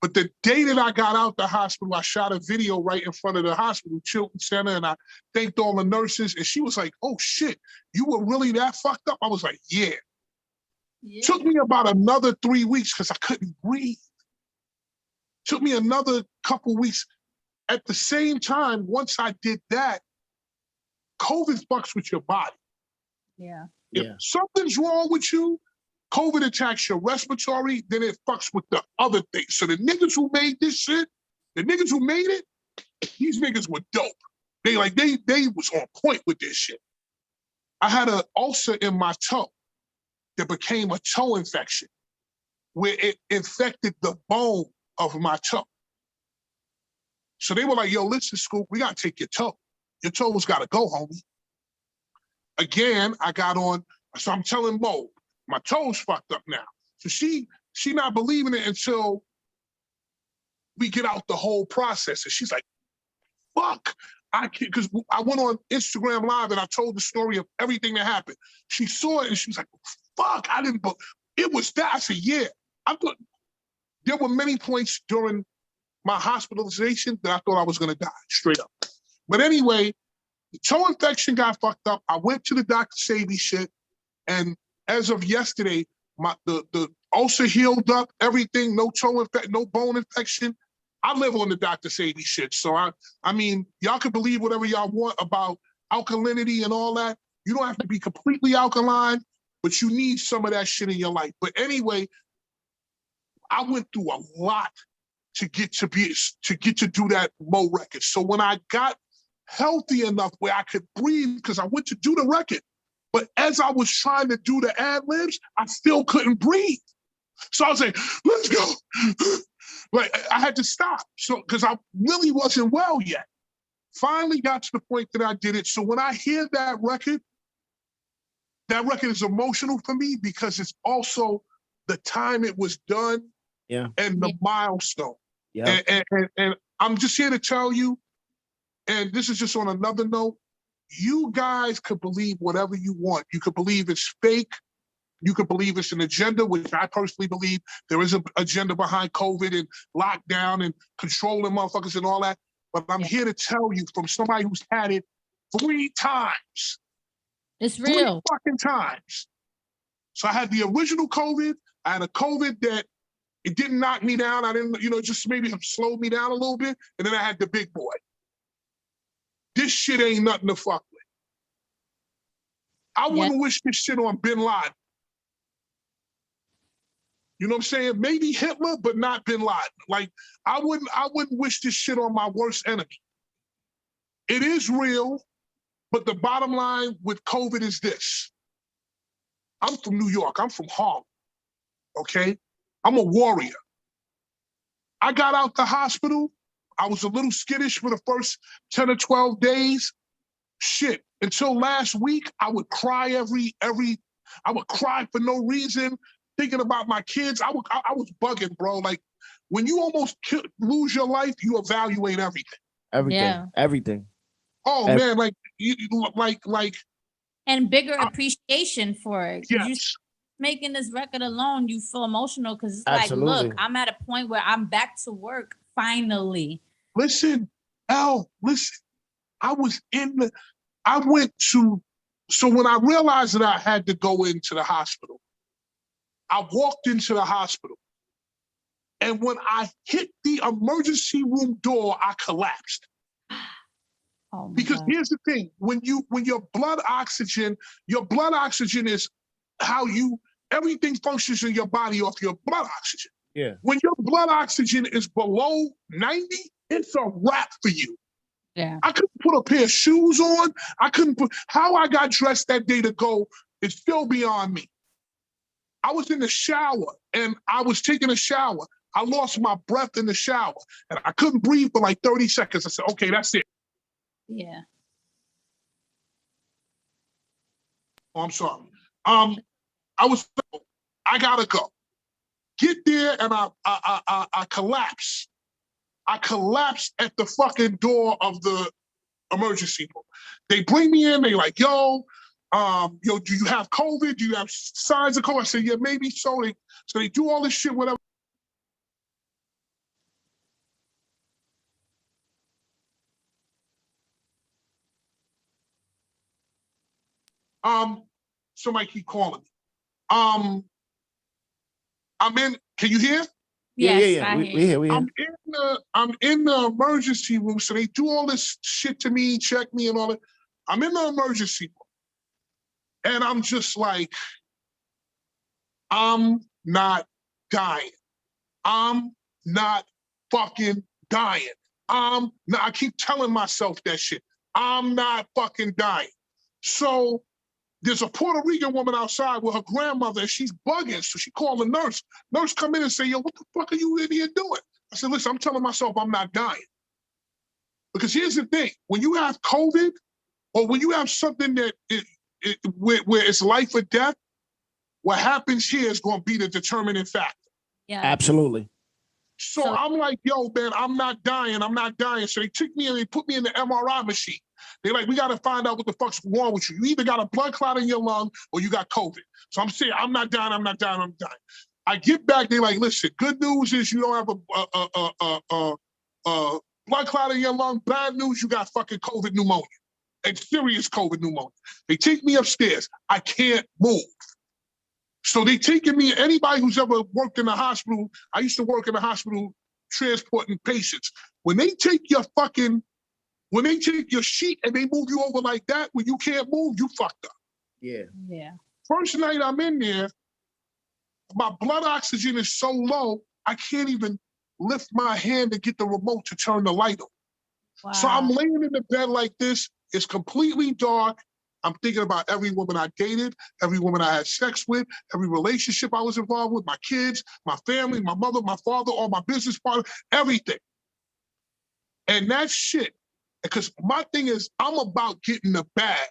but the day that I got out the hospital, I shot a video right in front of the hospital, Chilton Center, and I thanked all the nurses. And she was like, oh shit, you were really that fucked up? I was like, yeah. Took me about another 3 weeks because I couldn't breathe. Took me another couple weeks. At the same time, once I did that, COVID fucks with your body. Yeah. If something's wrong with you, COVID attacks your respiratory, then it fucks with the other things. So the niggas who made this shit, the niggas who made it, these niggas were dope. They was on point with this shit. I had an ulcer in my toe that became a toe infection where it infected the bone of my toe. So they were like, yo, listen, Scoop, we gotta take your toe. Your toe's gotta go, homie. Again, I got on, so I'm telling Mo, my toe's fucked up now. So she not believing it until we get out the whole process. And she's like, fuck, I can't, because I went on Instagram Live and I told the story of everything that happened. She saw it and she was like, fuck, I didn't, it was that. I said, yeah. There were many points during my hospitalization that I thought I was gonna die, straight up. But anyway, the toe infection got fucked up. I went to the Dr. Sebi shit, and as of yesterday, the ulcer healed up, everything, no toe infection, no bone infection. I live on the Dr. Sebi shit. So I mean, y'all can believe whatever y'all want about alkalinity and all that. You don't have to be completely alkaline, but you need some of that shit in your life. But anyway, I went through a lot to get to do that Mo record. So when I got healthy enough where I could breathe, because I went to do the record, but as I was trying to do the ad-libs, I still couldn't breathe. So I was like, let's go. Like, I had to stop. So, because I really wasn't well yet. Finally got to the point that I did it. So when I hear that record is emotional for me because it's also the time it was done and the milestone. Yeah. And I'm just here to tell you, and this is just on another note, you guys could believe whatever you want. You could believe it's fake. You could believe it's an agenda, which I personally believe there is an agenda behind COVID and lockdown and controlling motherfuckers and all that. But I'm here to tell you from somebody who's had it 3 times. It's real. 3 fucking times. So I had the original COVID. I had a COVID that it didn't knock me down. I didn't, just maybe slowed me down a little bit. And then I had the big boy. This shit ain't nothing to fuck with. I wouldn't wish this shit on Bin Laden. You know what I'm saying? Maybe Hitler, but not Bin Laden. Like, I wouldn't wish this shit on my worst enemy. It is real, but the bottom line with COVID is this. I'm from New York. I'm from Harlem, okay? I'm a warrior. I got out the hospital. I was a little skittish for the first 10 or 12 days. Shit, until last week, I would cry I would cry for no reason, thinking about my kids. I was bugging, bro. Like, when you almost lose your life, you evaluate everything. Everything. Yeah. Everything. Oh man, And bigger appreciation for it. Because you Yes. making this record alone, you feel emotional because it's Absolutely. like, look, I'm at a point where I'm back to work finally. Listen, Al, listen. I went to, so when I realized that I had to go into the hospital, I walked into the hospital. And when I hit the emergency room door, I collapsed. Oh my Because God. here's the thing, when your blood oxygen is how everything functions in your body off your blood oxygen. Yeah. When your blood oxygen is below 90, it's a wrap for you. Yeah. I couldn't put a pair of shoes on. How I got dressed that day to go is still beyond me. I was in the shower and I was taking a shower. I lost my breath in the shower and I couldn't breathe for like 30 seconds. I said, okay, that's it. Yeah. Oh, I'm sorry. I gotta go. Get there and I collapse. I collapsed at the fucking door of the emergency room. They bring me in, they like, yo, do you have COVID? Do you have signs of COVID? I said, yeah, maybe so. So they do all this shit, whatever. Somebody keep calling me. I'm in, can you hear? Yes, Yeah. We here. I'm in the emergency room, so they do all this shit to me, check me and all that. I'm in the emergency room, and I'm just like, I'm not dying. I'm not fucking dying. I keep telling myself that shit. I'm not fucking dying. So there's a Puerto Rican woman outside with her grandmother, and she's bugging. So she called the nurse. Nurse come in and say, yo, what the fuck are you in here doing? I said, listen, I'm telling myself I'm not dying. Because here's the thing, when you have COVID, or when you have something that where it's life or death, what happens here is going to be the determining factor. Yeah. Absolutely. So I'm like, yo, man, I'm not dying. So they took me and they put me in the MRI machine. They're like, we got to find out what the fuck's wrong with you. You either got a blood clot in your lung or you got COVID. So I'm saying, I'm not dying. I get back, they're like, listen, good news is you don't have a blood clot in your lung. Bad news, you got fucking COVID pneumonia. And serious COVID pneumonia. They take me upstairs. I can't move. So they taking me, anybody who's ever worked in the hospital, I used to work in the hospital transporting patients. When they take your sheet and they move you over like that, when you can't move, you fucked up. Yeah. Yeah. First night I'm in there, my blood oxygen is so low, I can't even lift my hand to get the remote to turn the light on. Wow. So I'm laying in the bed like this. It's completely dark. I'm thinking about every woman I dated, every woman I had sex with, every relationship I was involved with, my kids, my family, my mother, my father, all my business partners, everything. And that shit, because my thing is, I'm about getting the bag.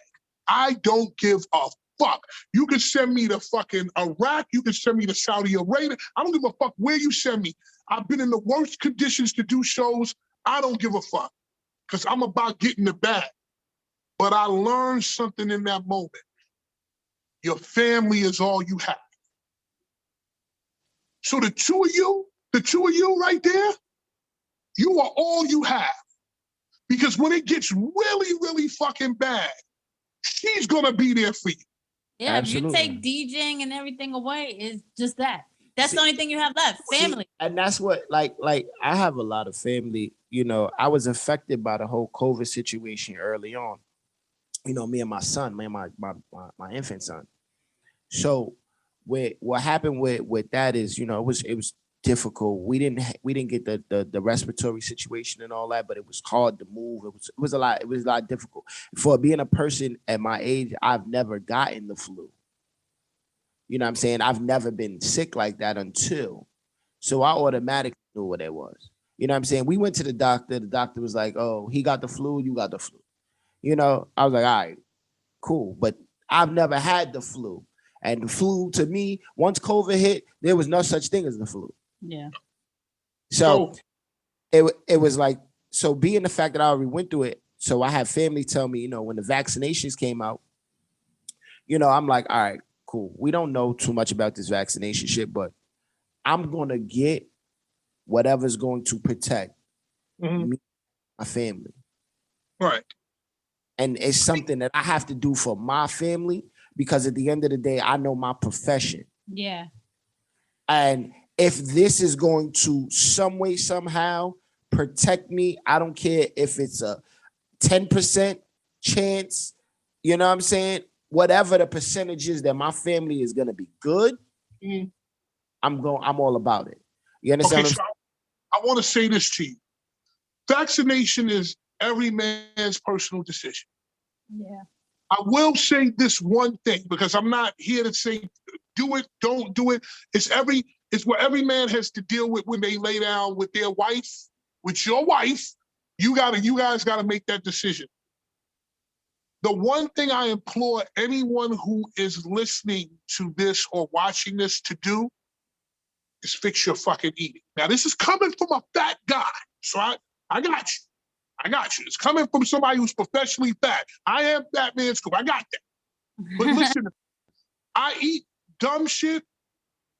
I don't give a fuck. You can send me to fucking Iraq. You can send me to Saudi Arabia. I don't give a fuck where you send me. I've been in the worst conditions to do shows. I don't give a fuck because I'm about getting the bag. But I learned something in that moment. Your family is all you have. So the two of you right there, you are all you have. Because when it gets really, really fucking bad, she's gonna be there for you. Yeah, Absolutely. if you take DJing and everything away, it's just that. That's the only thing you have left, family. See, and that's what, like I have a lot of family. You know, I was affected by the whole COVID situation early on. You know, me and my son, my infant son. So what happened with that is, you know, it was difficult. We didn't get the respiratory situation and all that, but it was hard to move. It was a lot difficult. For being a person at my age, I've never gotten the flu. You know what I'm saying? I've never been sick like that until. So I automatically knew what it was. You know what I'm saying? We went to the doctor. The doctor was like, oh, he got the flu, you got the flu. You know, I was like, all right, cool. But I've never had the flu. And the flu, to me, once COVID hit, there was no such thing as the flu. Yeah. So it was like, so being the fact that I already went through it, so I had family tell me, you know, when the vaccinations came out, I'm like, all right, cool. We don't know too much about this vaccination shit, but I'm gonna get whatever's going to protect me, my family. Right. And it's something that I have to do for my family because at the end of the day, I know my profession. Yeah. And if this is going to some way, somehow protect me, I don't care if it's a 10% chance, you know what I'm saying? Whatever the percentage is that my family is gonna be good, I'm all about it. You understand what I'm saying? I want to say this to you. Vaccination is every man's personal decision. Yeah. I will say this one thing because I'm not here to say do it, don't do it. It's what every man has to deal with when they lay down with their wife, with your wife. You guys gotta make that decision. The one thing I implore anyone who is listening to this or watching this to do is fix your fucking eating. Now, this is coming from a fat guy, so I got you. I got you. It's coming from somebody who's professionally fat. I am Fatman Scoop. I got that. But listen, I eat dumb shit,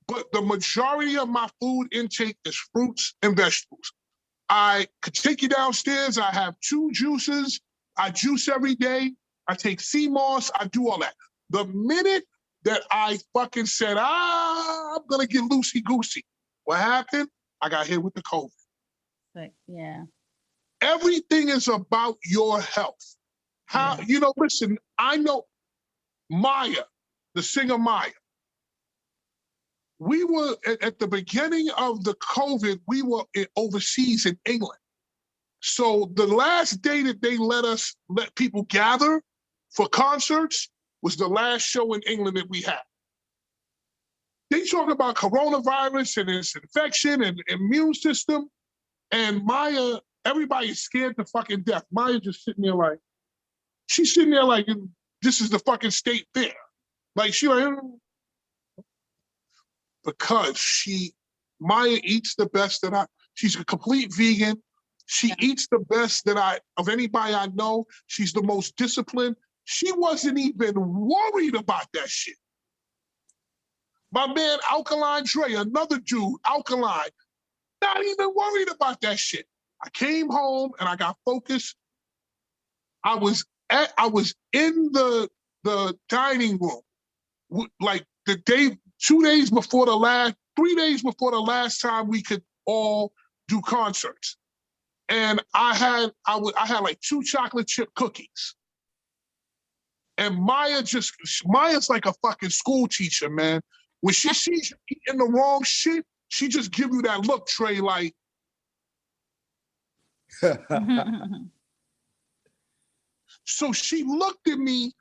but the majority of my food intake is fruits and vegetables. I could take you downstairs. I have 2 juices. I juice every day. I take sea moss. I do all that. The minute that I fucking said, I'm going to get loosey-goosey, what happened? I got hit with the COVID. But, yeah. Everything is about your health. Listen, I know Maya, the singer Maya. We were, at the beginning of the COVID, we were overseas in England. So the last day that they let people gather for concerts was the last show in England that we had. They talk about coronavirus and its infection and immune system. And Maya, everybody's scared to fucking death. Maya just sitting there like, this is the fucking state fair. Like, because Maya eats the best she's a complete vegan. She eats the best of anybody I know. She's the most disciplined. She wasn't even worried about that shit. My man, Alkaline Dre, another dude, Alkaline, not even worried about that shit. I came home and I got focused. I was in the dining room, like 3 days before the last time we could all do concerts. And I had like 2 chocolate chip cookies. And Maya's like a fucking school teacher, man. When she sees you eating the wrong shit, she just give you that look, Trey, like. So she looked at me.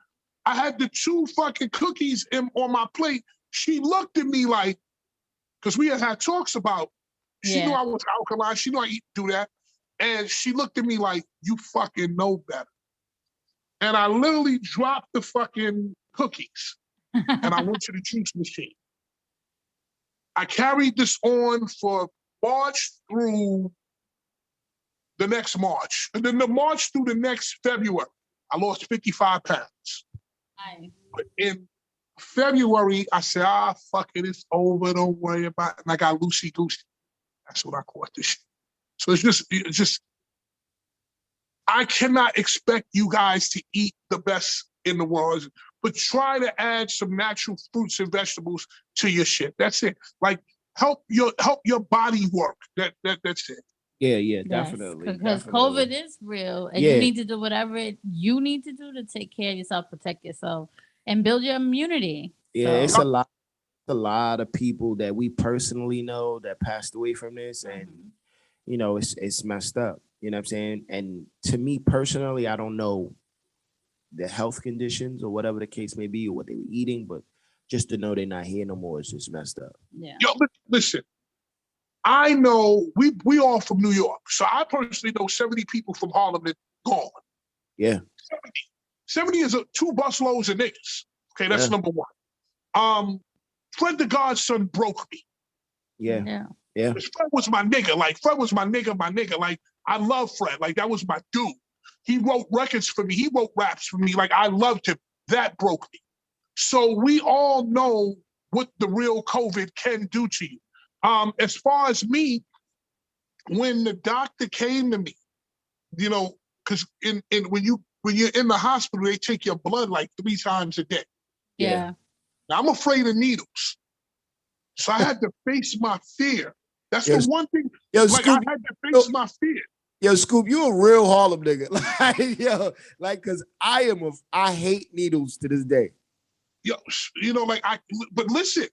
I had the 2 fucking cookies on my plate. She looked at me like, because we had talks about, she knew I was alkaline. She knew I do that. And she looked at me like, you fucking know better. And I literally dropped the fucking cookies and I went to the juice machine. I carried this on for March through the next March. And then the March through the next February, I lost 55 pounds. Nice. But in February, I said, fuck it, it's over, don't worry about it. And I got loosey-goosey. That's what I caught this shit. So it's just, I cannot expect you guys to eat the best in the world, but try to add some natural fruits and vegetables to your shit. That's it. Like help your body work. That's it. Yeah, definitely. Because COVID is real, and you need to do whatever you need to do to take care of yourself, protect yourself, and build your immunity. Yeah, it's a lot of people that we personally know that passed away from this, and it's messed up. You know what I'm saying? And to me personally, I don't know the health conditions or whatever the case may be or what they were eating, but just to know they're not here no more is just messed up. Yeah. Yo, listen, I know we all from New York, so I personally know 70 people from Harlem that gone. Yeah. 70 is 2 busloads of niggas. Okay, that's number one. Fred the Godson broke me. Yeah. Fred was my nigga. Like, Fred was my nigga. Like, I love Fred. Like, that was my dude. He wrote records for me. He wrote raps for me. Like, I loved him. That broke me. So we all know what the real COVID can do to you. As far as me, when the doctor came to me, you know, because when you're in the hospital, they take your blood like 3 times a day. Yeah. Now, I'm afraid of needles. So I had to face my fear. That's the one thing. Like, Scoop, I had to face my fear. Yo, Scoop, you a real Harlem nigga. Cause I hate needles to this day. Yo, you know, but listen,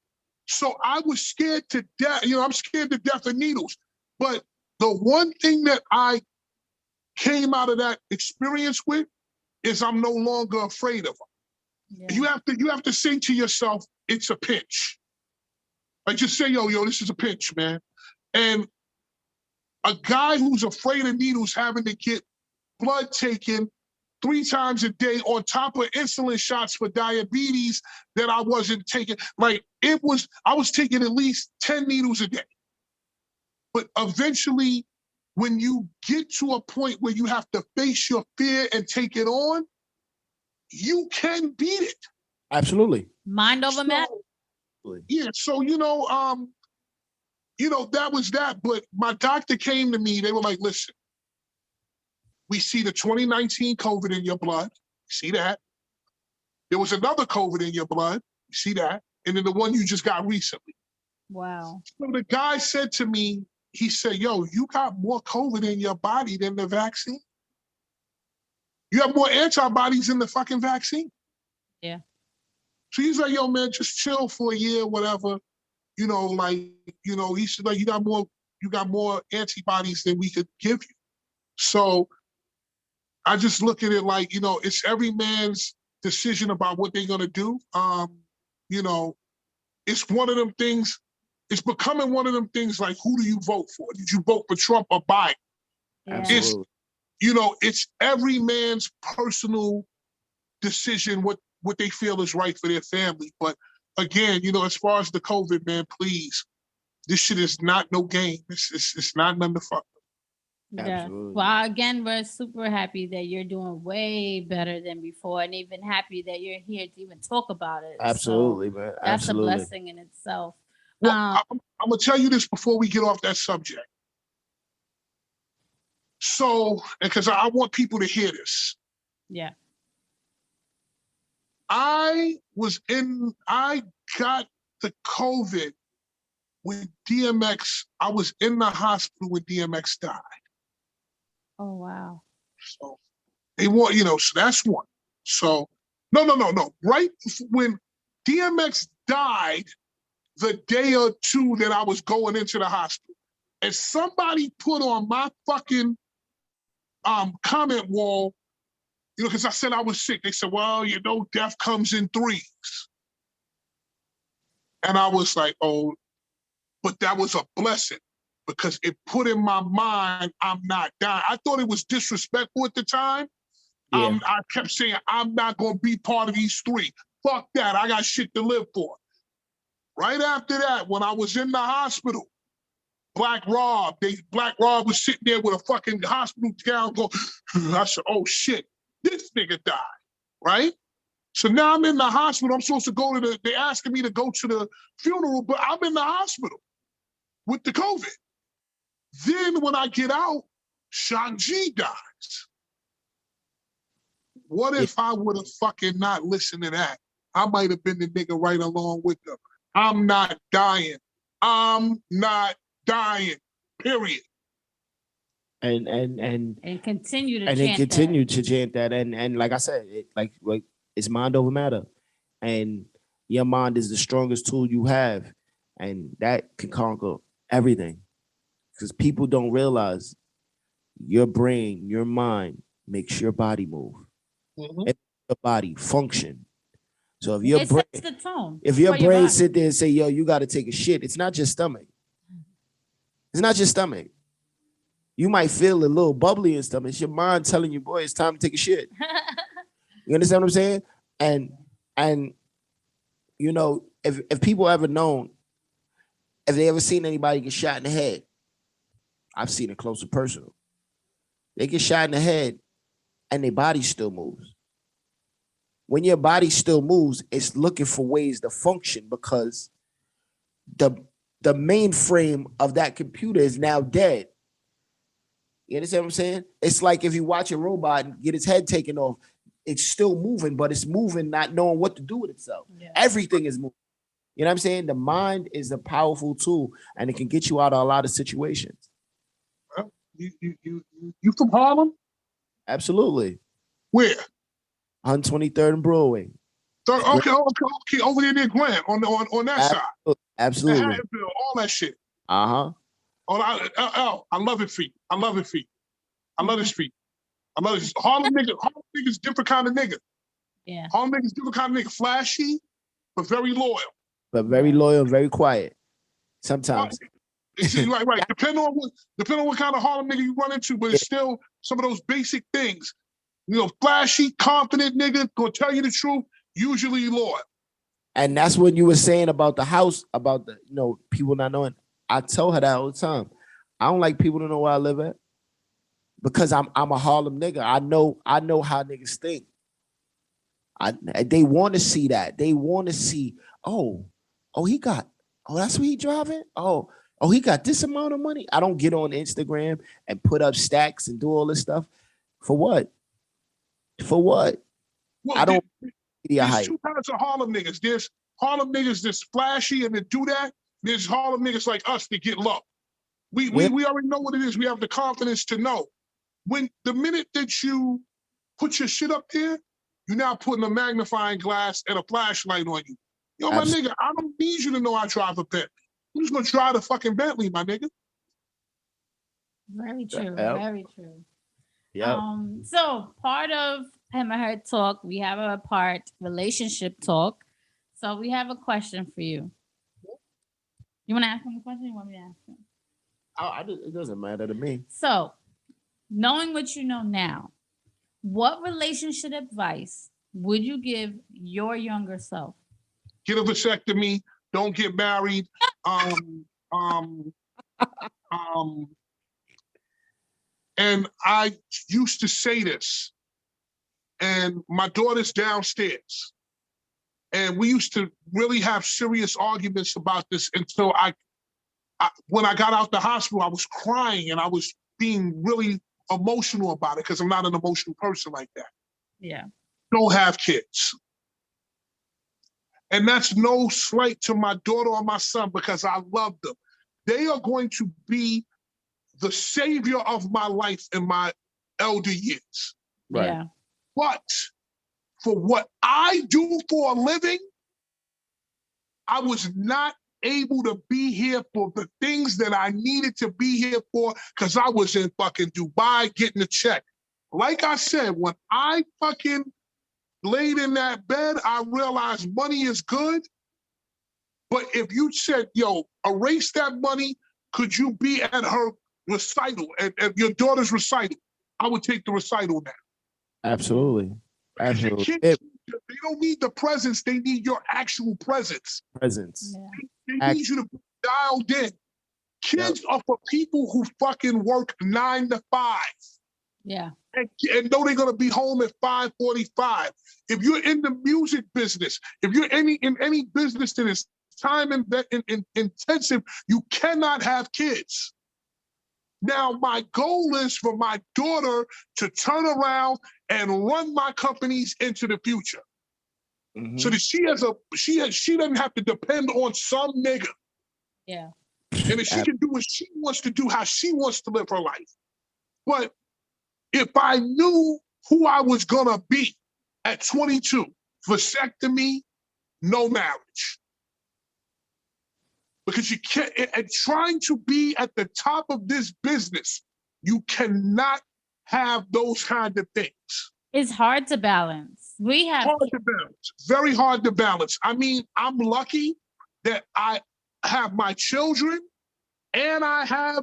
so I was scared to death. You know, I'm scared to death of needles. But the one thing that I came out of that experience with is I'm no longer afraid of them. Yeah. You have to say to yourself, it's a pinch. Like, just say, yo, this is a pinch, man. And a guy who's afraid of needles having to get blood taken 3 times a day on top of insulin shots for diabetes that I wasn't taking. Like, I was taking at least 10 needles a day. But eventually, when you get to a point where you have to face your fear and take it on, you can beat it. Absolutely. Mind over matter. Yeah, so, that was that. But my doctor came to me, they were like, listen, we see the 2019 COVID in your blood. See that? There was another COVID in your blood. See that? And then the one you just got recently. Wow. So the guy said to me, he said, yo, you got more COVID in your body than the vaccine. You have more antibodies in the fucking vaccine. Yeah. So he's like, yo, man, just chill for a year, whatever. He said, like, you got more antibodies than we could give you. So I just look at it like, it's every man's decision about what they're gonna do. It's one of them things, it's becoming one of them things like, who do you vote for? Did you vote for Trump or Biden? Absolutely. It's every man's personal decision what they feel is right for their family. But again, as far as the COVID, man, please, this shit is not no game. It's not nothing to fuck. Yeah. Absolutely. Well, again, we're super happy that you're doing way better than before, and even happy that you're here to even talk about it. Absolutely, so man. That's Absolutely. a blessing in itself. Well, I'm gonna tell you this before we get off that subject. So, because I want people to hear this. Yeah. I got the COVID when DMX, I was in the hospital when DMX died. Oh, wow. So they want, so that's one. So, no. Right when DMX died, the day or two that I was going into the hospital, and somebody put on my fucking comment wall, because I said I was sick. They said, well, death comes in threes. And I was like, oh, but that was a blessing because it put in my mind, I'm not dying. I thought it was disrespectful at the time. Yeah. I kept saying, I'm not going to be part of these 3. Fuck that. I got shit to live for. Right after that, when I was in the hospital, Black Rob was sitting there with a fucking hospital gown going, I said, oh shit, this nigga died, right? So now I'm in the hospital. I'm supposed to go to they're asking me to go to the funeral, but I'm in the hospital with the COVID. Then when I get out, Shang-Chi dies. What if I would have fucking not listened to that? I might have been the nigga right along with them. I'm not dying. I'm not dying. Period. And continue to and chant they continue that. to chant that. And like I said, it's mind over matter. And your mind is the strongest tool you have. And that can conquer everything. Because people don't realize your brain, your mind makes your body move. Mm-hmm. It makes your body function. So if your it brain, sets the tone if your brain body. sit there and say, yo, you got to take a shit, it's not just stomach. It's not just stomach. You might feel a little bubbly and stuff. It's your mind telling you, boy, it's time to take a shit. You understand what I'm saying? And if people ever known, if they ever seen anybody get shot in the head, I've seen it close and personal. They get shot in the head and their body still moves. when your body still moves, it's looking for ways to function because the mainframe of that computer is now dead. You understand what I'm saying? It's like if you watch a robot and get its head taken off, it's still moving, but it's moving not knowing what to do with itself. Yeah. Everything is moving. You know what I'm saying? The mind is a powerful tool, and it can get you out of a lot of situations. Well, you from Harlem? Absolutely. Where? 123rd and Broadway. Okay, over there near Grant on that side. Absolutely. Hattonville, all that shit. Uh-huh. I love it for you. I love it for you. I love this for you. I love this. Harlem niggas different kind of nigga. Yeah. Harlem niggas different kind of nigga. Flashy, but very loyal. But very loyal, very quiet. Sometimes. Right. Depending on what kind of Harlem nigga you run into, but it's still some of those basic things. You know, flashy, confident nigga, gonna tell you the truth, usually loyal. And that's what you were saying about the house, about the, people not knowing. I tell her that all the time. I don't like people to know where I live at because I'm a Harlem nigga. I know how niggas think. They want to see that. They want to see, that's what he driving? Oh, he got this amount of money. I don't get on Instagram and put up stacks and do all this stuff. For what? Well, I don't there's two kinds of Harlem niggas. There's Harlem niggas that's flashy and that do that. There's Harlem niggas like us that get low. We already know what it is. We have the confidence to know. When the minute that you put your shit up there, you're now putting a magnifying glass and a flashlight on you. Yo, my nigga, I don't need you to know I drive a Bentley. I'm just gonna drive the fucking Bentley, my nigga. Very true. Very true. Yeah. So part of him and her talk, we have a part relationship talk. So we have a question for you. You want to ask him a question? Or you want me to ask him? It doesn't matter to me. So, knowing what you know now, what relationship advice would you give your younger self? Get a vasectomy. Don't get married. And I used to say this, and my daughter's downstairs. And we used to really have serious arguments about this until when I got out the hospital, I was crying and I was being really emotional about it because I'm not an emotional person like that. Yeah. Don't have kids. And that's no slight to my daughter or my son because I love them. They are going to be the savior of my life in my elder years. Right. Yeah. But for what I do for a living, I was not able to be here for the things that I needed to be here for because I was in fucking Dubai getting a check. Like I said, when I fucking laid in that bed, I realized money is good. But if you said, yo, erase that money, could you be at her recital, at your daughter's recital? I would take the recital now. Absolutely. Absolutely. Kids, they don't need the presence, they need your actual presence. Presence. They need you to be dialed in. Kids are for people who fucking work 9 to 5. Yeah. And know they're gonna be home at 5:45. If you're in the music business, if you're in any business that is time intensive, you cannot have kids. Now, my goal is for my daughter to turn around and run my companies into the future. Mm-hmm. So that she doesn't have to depend on some nigga. Yeah. And that she can do what she wants to do, how she wants to live her life. But if I knew who I was gonna be at 22, vasectomy, no marriage. Because you can't, and trying to be at the top of this business, you cannot have those kind of things. It's hard to balance. Hard to balance. Very hard to balance. I mean, I'm lucky that I have my children and I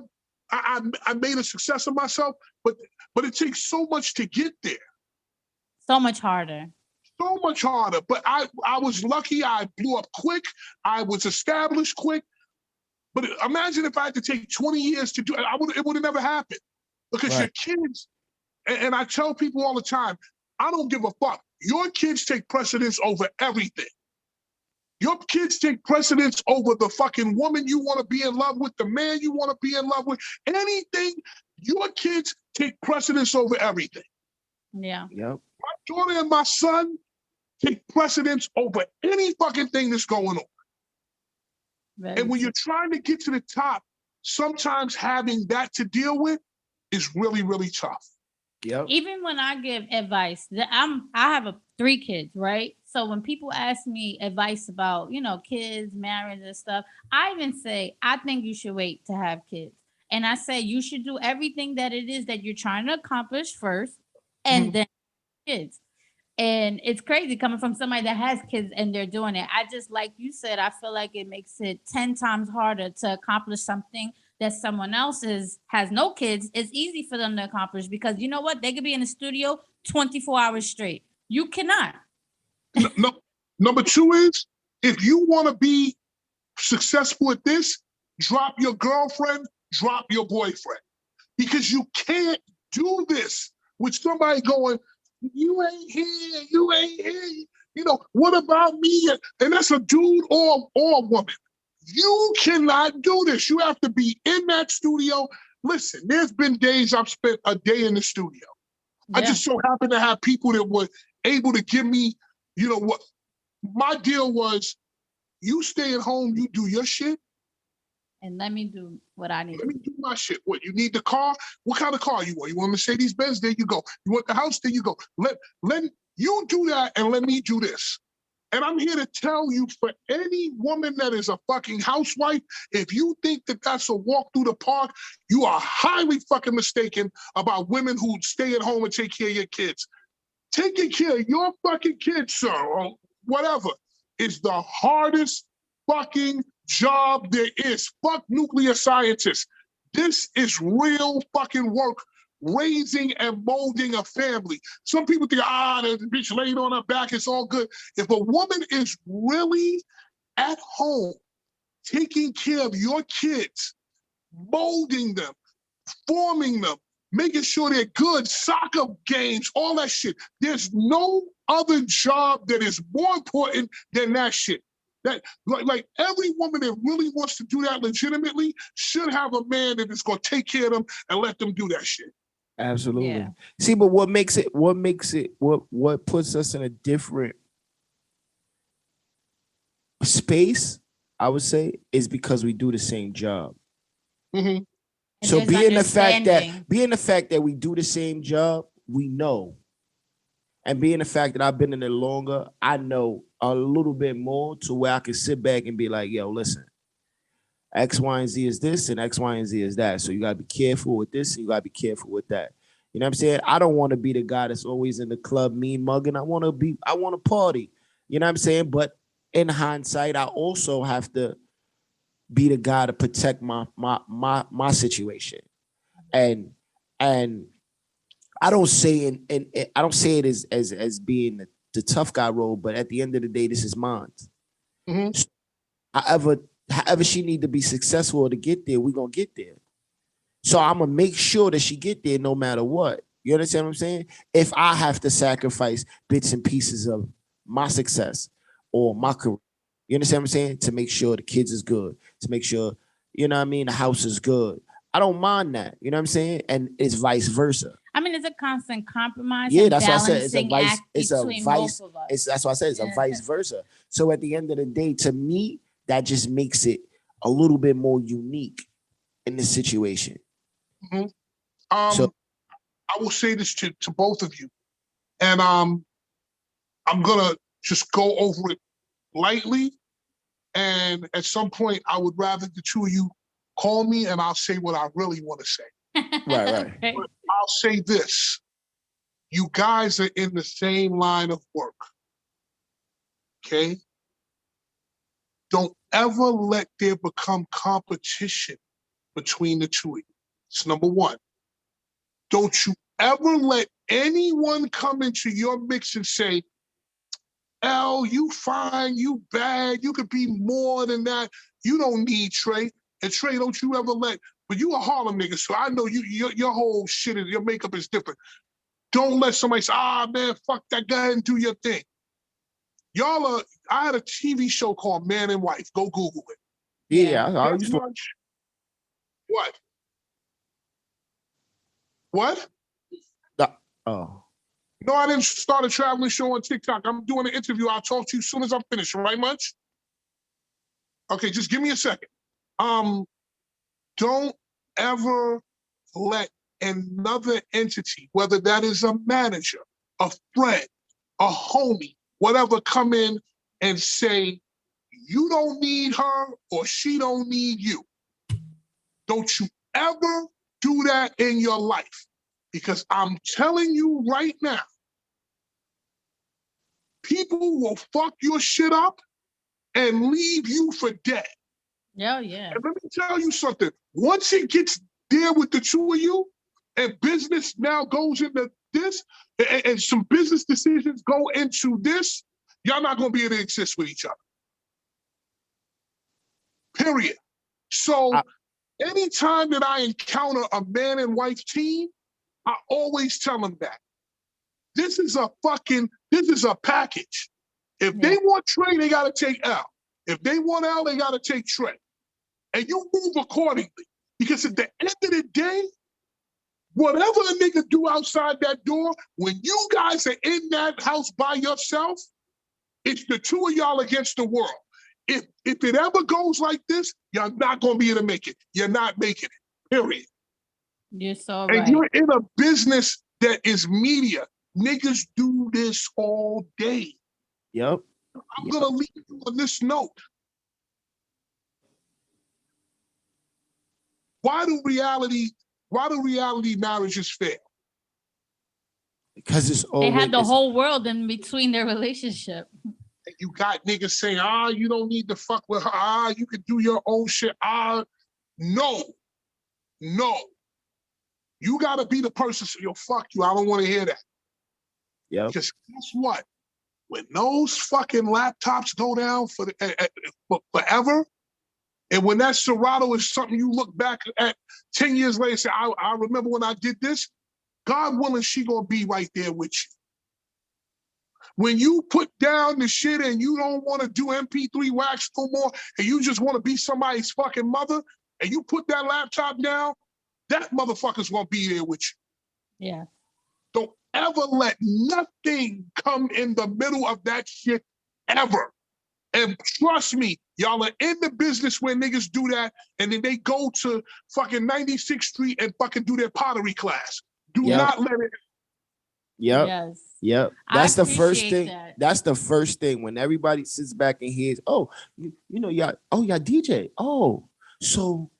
made a success of myself, but it takes so much to get there. So much harder. So much harder. But I was lucky. I blew up quick. I was established quick. But imagine if I had to take 20 years to do it, it would have never happened. Because your kids, and I tell people all the time, I don't give a fuck. Your kids take precedence over everything. Your kids take precedence over the fucking woman you want to be in love with, the man you want to be in love with, anything. Your kids take precedence over everything. Yeah. Yep. My daughter and my son take precedence over any fucking thing that's going on. And when you're trying to get to the top, sometimes having that to deal with is really, really tough. Yep. Even when I give advice, I have 3 kids, right? So when people ask me advice about, kids, marriage and stuff, I even say, I think you should wait to have kids. And I say you should do everything that it is that you're trying to accomplish first and then kids. And it's crazy coming from somebody that has kids and they're doing it. I just, like you said, I feel like it makes it 10 times harder to accomplish something that someone else has no kids. It's easy for them to accomplish because you know what? They could be in the studio 24 hours straight. You cannot. No, number 2 is, if you want to be successful at this, drop your girlfriend, drop your boyfriend. Because you can't do this with somebody going, you ain't here, you ain't here. What about me? And that's a dude or a woman. You cannot do this. You have to be in that studio. Listen, there's been days I've spent a day in the studio. Yeah. I just so happen to have people that were able to give me, what my deal was, you stay at home, you do your shit. And let me do what I need. Let me do my shit. What, you need the car? What kind of car you want? You want a Mercedes-Benz? There you go. You want the house? There you go. Let you do that and let me do this. And I'm here to tell you, for any woman that is a fucking housewife, if you think that that's a walk through the park, you are highly fucking mistaken about women who stay at home and take care of your kids. Taking care of your fucking kids, sir, or whatever, is the hardest fucking job there is. Fuck nuclear scientists. This is real fucking work, raising and molding a family. Some people think, the bitch laid on her back, it's all good. If a woman is really at home, taking care of your kids, molding them, forming them, making sure they're good, soccer games, all that shit. There's no other job that is more important than that shit. That like every woman that really wants to do that legitimately should have a man that is going to take care of them and let them do that shit. Absolutely. Yeah. See, but what puts us in a different space, I would say, is because we do the same job. Mm-hmm. So being the fact that we do the same job, we know. And being the fact that I've been in it longer, I know a little bit more to where I can sit back and be like, yo, listen, X, Y, and Z is this and X, Y, and Z is that. So you gotta be careful with this and you gotta be careful with that. You know what I'm saying? I don't want to be the guy that's always in the club mean mugging. I want to party. You know what I'm saying? But in hindsight, I also have to be the guy to protect my situation. And I don't say it as being the tough guy role, but at the end of the day, this is mine. Mm-hmm. However she need to be successful to get there, we're gonna get there. So I'm gonna make sure that she get there no matter what. You understand what I'm saying? If I have to sacrifice bits and pieces of my success or my career, you understand what I'm saying? To make sure the kids is good, to make sure, you know what I mean, the house is good. I don't mind that. You know what I'm saying? And it's vice versa. I mean, it's a constant compromise. Yeah, and that's why I said it's a vice. That's why I said it's a vice versa. So at the end of the day, to me, that just makes it a little bit more unique in this situation. Mm-hmm. So I will say this to both of you, and I'm gonna just go over it lightly. And at some point, I would rather the two of you call me, and I'll say what I really want to say. Right. But I'll say this: you guys are in the same line of work. Okay? Don't ever let there become competition between the two of you. It's number one. Don't you ever let anyone come into your mix and say, L, you fine, you bad, you could be more than that. You don't need Trey. And Trey, don't you ever but you a Harlem nigga, so I know your whole shit, your makeup is different. Don't let somebody say, ah, man, fuck that guy and do your thing. I had a TV show called Man and Wife. Go Google it. Yeah, I used to. What? What? Oh. No, I didn't start a traveling show on TikTok. I'm doing an interview. I'll talk to you as soon as I'm finished, right, Munch? Okay, just give me a second. Don't ever let another entity, whether that is a manager, a friend, a homie, whatever, come in and say, you don't need her or she don't need you. Don't you ever do that in your life. Because I'm telling you right now, people will fuck your shit up and leave you for dead. Yeah, yeah. And let me tell you something. Once it gets there with the two of you, and business now goes into this, and some business decisions go into this, y'all not gonna be able to exist with each other. Period. So anytime that I encounter a man and wife team, I always tell them that. This is a package. If they want Trey, they gotta take L. If they want L, they gotta take Trey. And you move accordingly. Because at the end of the day, whatever a nigga do outside that door, when you guys are in that house by yourself, it's the two of y'all against the world. If it ever goes like this, you're not gonna be able to make it. You're not making it, period. You're so right. And you're in a business that is media. Niggas do this all day. Yep. I'm gonna leave you on this note. Why do reality marriages fail? Because it's always, they have the whole world in between their relationship. You got niggas saying, you don't need to fuck with her. You can do your own shit. No. You gotta be the person, so yo, fuck you. I don't want to hear that. Yeah. Because guess what? When those fucking laptops go down for forever, and when that Serato is something you look back at 10 years later and say, I remember when I did this, God willing, she gonna be right there with you. When you put down the shit and you don't want to do MP3 wax no more, and you just want to be somebody's fucking mother, and you put that laptop down, that motherfucker's gonna be there with you. Yeah. Don't ever let nothing come in the middle of that shit ever. And trust me, y'all are in the business where niggas do that, and then they go to fucking 96th Street and fucking do their pottery class. Do not let it. Yep. Yes. Yep. That's the first thing. That. That's the first thing when everybody sits back and hears, oh, you know, y'all DJ. Oh, so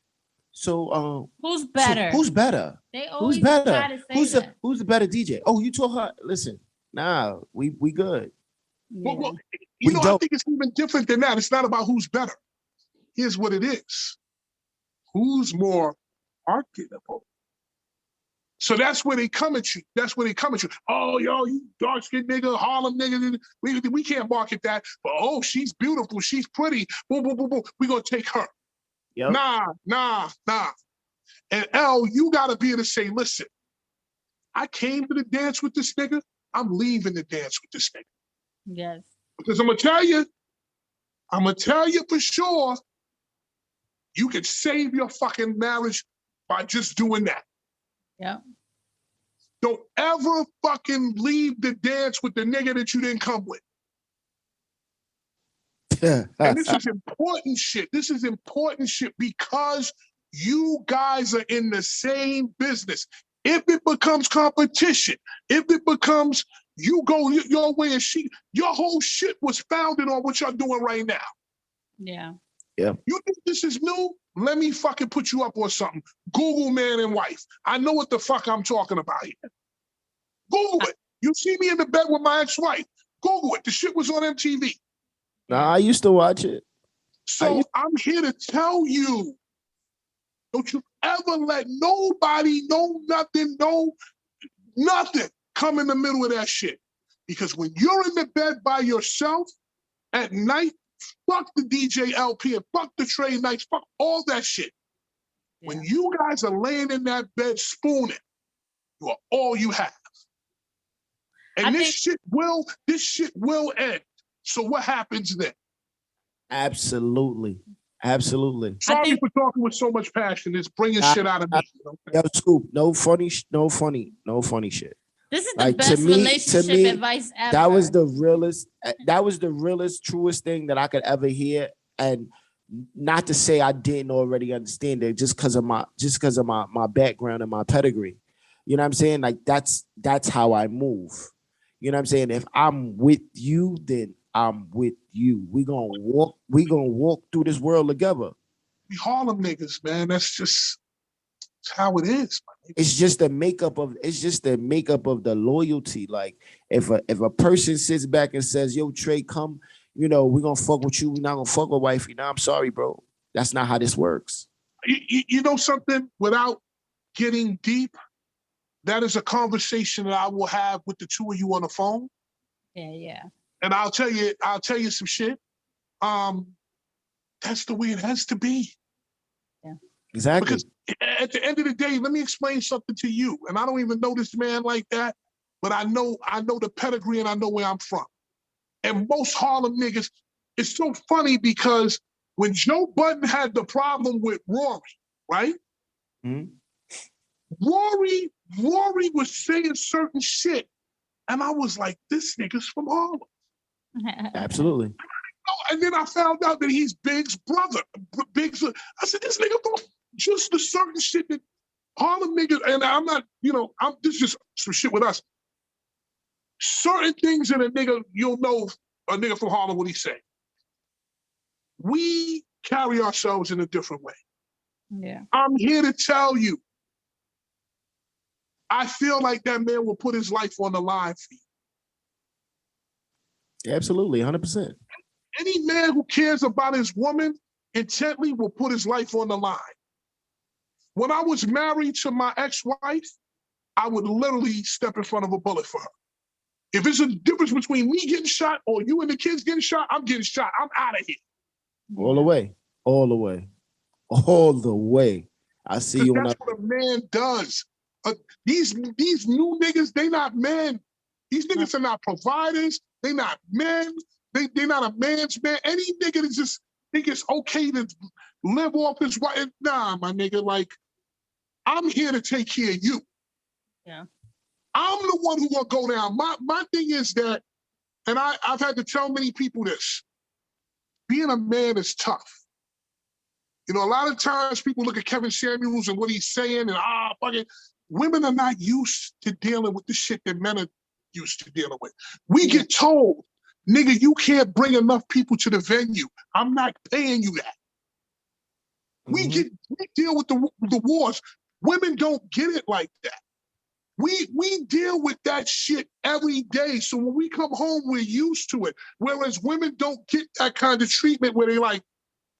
who's better? Who's better? They always who's better? Try to say who's the better DJ? Oh, you told her, listen, nah, we good. Yeah. Well, I think it's even different than that. It's not about who's better. Here's what it is. Who's more marketable? So that's where they come at you. Oh, yo, you dark-skinned nigga, Harlem nigga. We can't market that. But, oh, she's beautiful. She's pretty. Boom, boom, boom, boom. We're going to take her. Yep. Nah. And L, you got to be able to say, listen, I came to the dance with this nigga. I'm leaving the dance with this nigga. Yes. Because I'm going to tell you for sure, you could save your fucking marriage by just doing that. Yeah. Don't ever fucking leave the dance with the nigga that you didn't come with. And this is important shit. This is important shit because you guys are in the same business. If it becomes competition, if it becomes you go your way and your whole shit was founded on what y'all doing right now. Yeah. Yeah. You think this is new? Let me fucking put you up on something. Google man and wife. I know what the fuck I'm talking about here. Google it. You see me in the bed with my ex-wife. Google it. The shit was on MTV. Nah, I used to watch it. So I'm here to tell you, don't you ever let nobody, nothing come in the middle of that shit. Because when you're in the bed by yourself at night, fuck the DJ LP and fuck the Trey Nights, fuck all that shit. Yeah. When you guys are laying in that bed spooning, you are all you have. And this shit will end. So what happens then? Absolutely. Absolutely. Sorry for talking with so much passion. It's bringing shit out of me. Yo, Scoop, no funny shit. This is the best relationship advice ever. That was the realest, truest thing that I could ever hear. And not to say I didn't already understand it just because of my background and my pedigree. You know what I'm saying? Like that's how I move. You know what I'm saying? If I'm with you, then I'm with you. We gonna walk through this world together. We Harlem niggas, man. That's how it is. It's just the makeup of the loyalty. Like if a person sits back and says, "Yo, Trey, come, we're gonna fuck with you. We're not gonna fuck with wifey." No, I'm sorry, bro. That's not how this works. You know something? Without getting deep, that is a conversation that I will have with the two of you on the phone. Yeah. And I'll tell you some shit. That's the way it has to be. Yeah. Exactly. Because at the end of the day, let me explain something to you. And I don't even know this man like that, but I know the pedigree and I know where I'm from. And most Harlem niggas, it's so funny because when Joe Budden had the problem with Rory, right? Mm-hmm. Rory was saying certain shit. And I was like, this nigga's from Harlem. Absolutely. And then I found out that he's Big's brother. I said, this nigga from just the certain shit that Harlem niggas, and I'm not, this is just some shit with us. Certain things in a nigga, you'll know a nigga from Harlem what he say. We carry ourselves in a different way. Yeah. I'm here to tell you, I feel like that man will put his life on the line for you. Absolutely, 100%. Any man who cares about his woman intently will put his life on the line. When I was married to my ex-wife, I would literally step in front of a bullet for her. If it's a difference between me getting shot or you and the kids getting shot, I'm getting shot. I'm out of here. All the way. All the way. All the way. I see you. That's what a man does. These new niggas, they not men. These niggas are not providers. They not men. They not a man's man. Any nigga that just think it's okay to live off his wife. Nah, my nigga, like, I'm here to take care of you. Yeah. I'm the one who gonna go down. My thing is that, and I've had to tell many people this, being a man is tough. A lot of times people look at Kevin Samuels and what he's saying and fucking, women are not used to dealing with the shit that men are used to dealing with. We get told, nigga, you can't bring enough people to the venue. I'm not paying you that. Mm-hmm. We deal with the wars. Women don't get it like that. We deal with that shit every day. So when we come home, we're used to it. Whereas women don't get that kind of treatment where they like,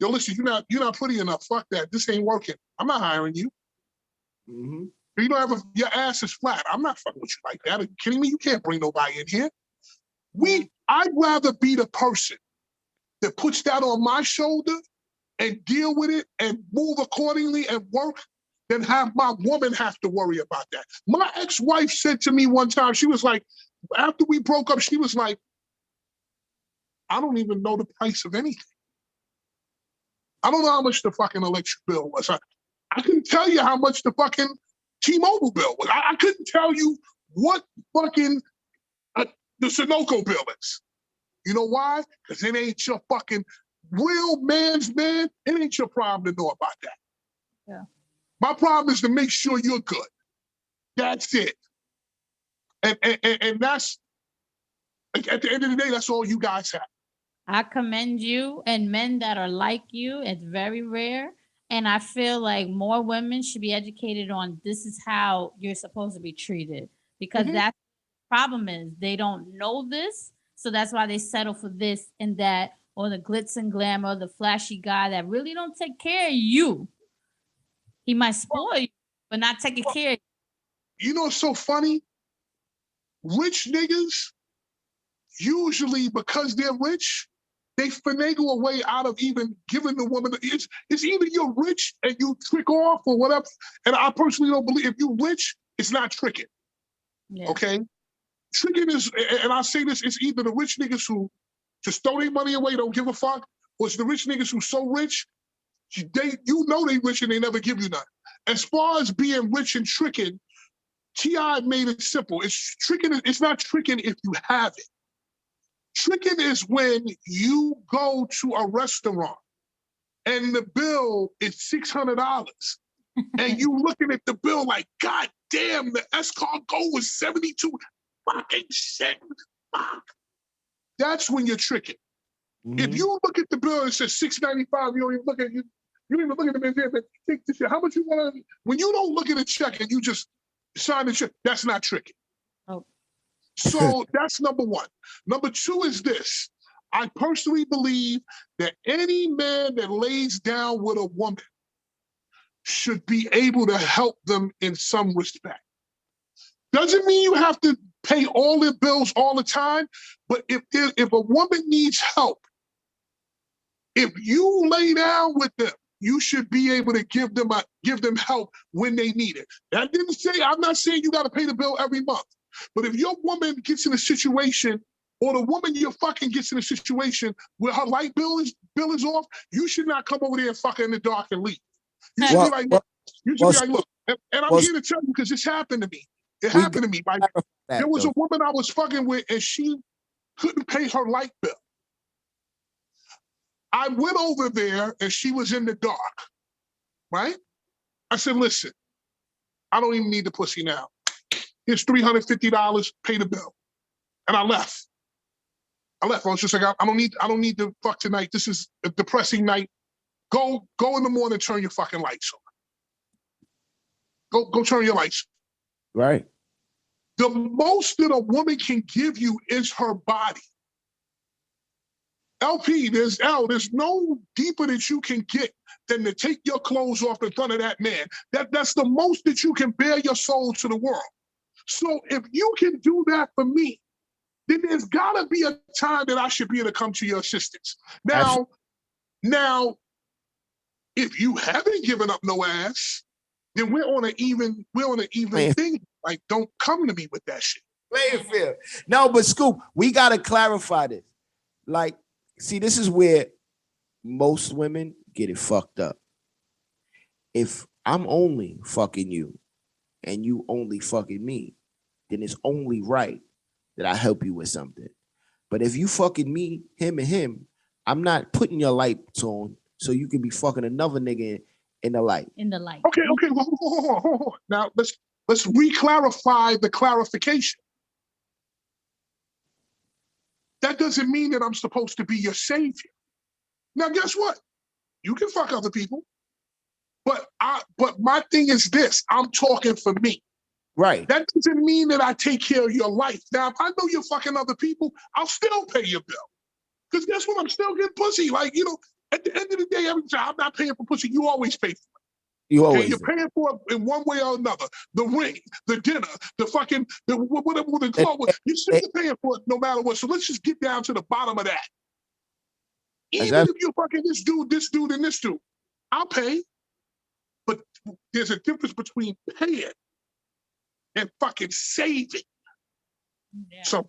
yo, listen, you're not pretty enough. Fuck that. This ain't working. I'm not hiring you. Mm-hmm. You don't have your ass is flat. I'm not fucking with you like that. Are you kidding me? You can't bring nobody in here. I'd rather be the person that puts that on my shoulder and deal with it and move accordingly and work than have my woman have to worry about that. My ex-wife said to me one time, she was like, after we broke up, she was like, I don't even know the price of anything. I don't know how much the fucking electric bill was. I couldn't tell you how much the fucking T-Mobile bill was. I couldn't tell you what fucking the Sunoco bill is. You know why? Because it ain't your fucking real man's man. It ain't your problem to know about that. Yeah. My problem is to make sure you're good. That's it. And that's, at the end of the day, that's all you guys have. I commend you, and men that are like you, it's very rare. And I feel like more women should be educated on this is how you're supposed to be treated. Because that's the problem is they don't know this. So that's why they settle for this and that, or the glitz and glamour, the flashy guy that really don't take care of you. He might spoil you, but not taking care of you. You know what's so funny? Rich niggas, usually because they're rich, they finagle a way out of even giving the woman. It's either you're rich and you trick off or whatever. And I personally don't believe if you're rich, it's not tricking. Yeah. Okay? tricking is, and I say this, it's either the rich niggas who just throw their money away, don't give a fuck, or it's the rich niggas who so rich, you know they rich and they never give you nothing. As far as being rich and tricking, T.I. made it simple. It's tricking. It's not tricking if you have it. Tricking is when you go to a restaurant and the bill is $600, and you looking at the bill like, God damn, the escargot was 72 fucking cents. Fuck. That's when you're tricking. Mm-hmm. If you look at the bill and it says $6.95, you don't even look at you. You don't even look at the man and take the shit. How much you want? When you don't look at a check and you just sign the check, that's not tricking. Oh. So that's number one. Number two is this. I personally believe that any man that lays down with a woman should be able to help them in some respect. Doesn't mean you have to pay all their bills all the time, but if a woman needs help, if you lay down with them, you should be able to give them help when they need it. I'm not saying you got to pay the bill every month, but if your woman gets in a situation, or the woman you're fucking gets in a situation where her light bill is off, you should not come over there and fuck her in the dark and leave. You should be like, look, and I'm here to tell you because this happened to me. It happened to me. Like, there was a woman I was fucking with and she couldn't pay her light bill. I went over there and she was in the dark, right? I said, listen, I don't even need the pussy now. Here's $350, pay the bill. And I left. I was just like, I don't need to fuck tonight. This is a depressing night. Go in the morning, turn your fucking lights on. Go turn your lights on. Right. The most that a woman can give you is her body. LP, there's no deeper that you can get than to take your clothes off in front of that man. That's the most that you can bear your soul to the world. So if you can do that for me, then there's gotta be a time that I should be able to come to your assistance. Now, if you haven't given up no ass, then we're on an even thing. Like, don't come to me with that shit. Playing field. No, but Scoop, we gotta clarify this. Like, see, this is where most women get it fucked up. If I'm only fucking you and you only fucking me, then it's only right that I help you with something. But if you fucking me, him and him, I'm not putting your lights on so you can be fucking another nigga in the light. In the light. Okay. Hold on. Now let's re-clarify the clarification. That doesn't mean that I'm supposed to be your savior. Now, guess what? You can fuck other people, but my thing is this: I'm talking for me. Right. That doesn't mean that I take care of your life. Now, if I know you're fucking other people, I'll still pay your bill. Because guess what? I'm still getting pussy. Like, at the end of the day, every time I'm not paying for pussy, you always pay for it. You're paying for it in one way or another. The ring, the dinner, the fucking, whatever the clothes. You're still paying for it no matter what. So let's just get down to the bottom of that. Even if you're fucking this dude, and this dude, I'll pay. But there's a difference between paying and fucking saving. Yeah. So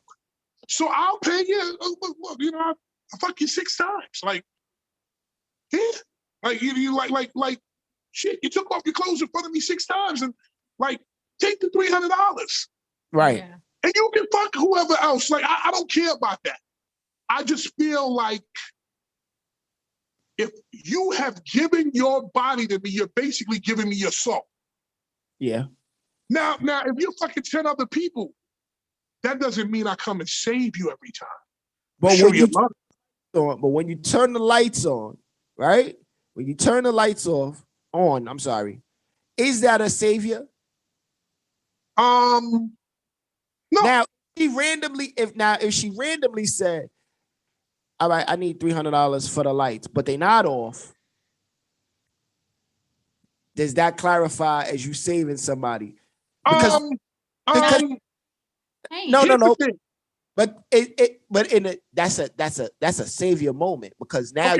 I'll pay you. Look, I fuck you 6 times. Like, yeah, like you like shit. You took off your clothes in front of me 6 times, and like take the $300. Right. Yeah. And you can fuck whoever else. Like I don't care about that. I just feel like if you have given your body to me, you're basically giving me your soul. Yeah. Now, if you're fucking 10 other people, that doesn't mean I come and save you every time. But when you turn the lights on, right? When you turn the lights on, I'm sorry, is that a savior? No. Now, if she randomly said, all right, I need $300 for the lights, but they're not off, does that clarify as you saving somebody? Because no. But that's a savior moment, because now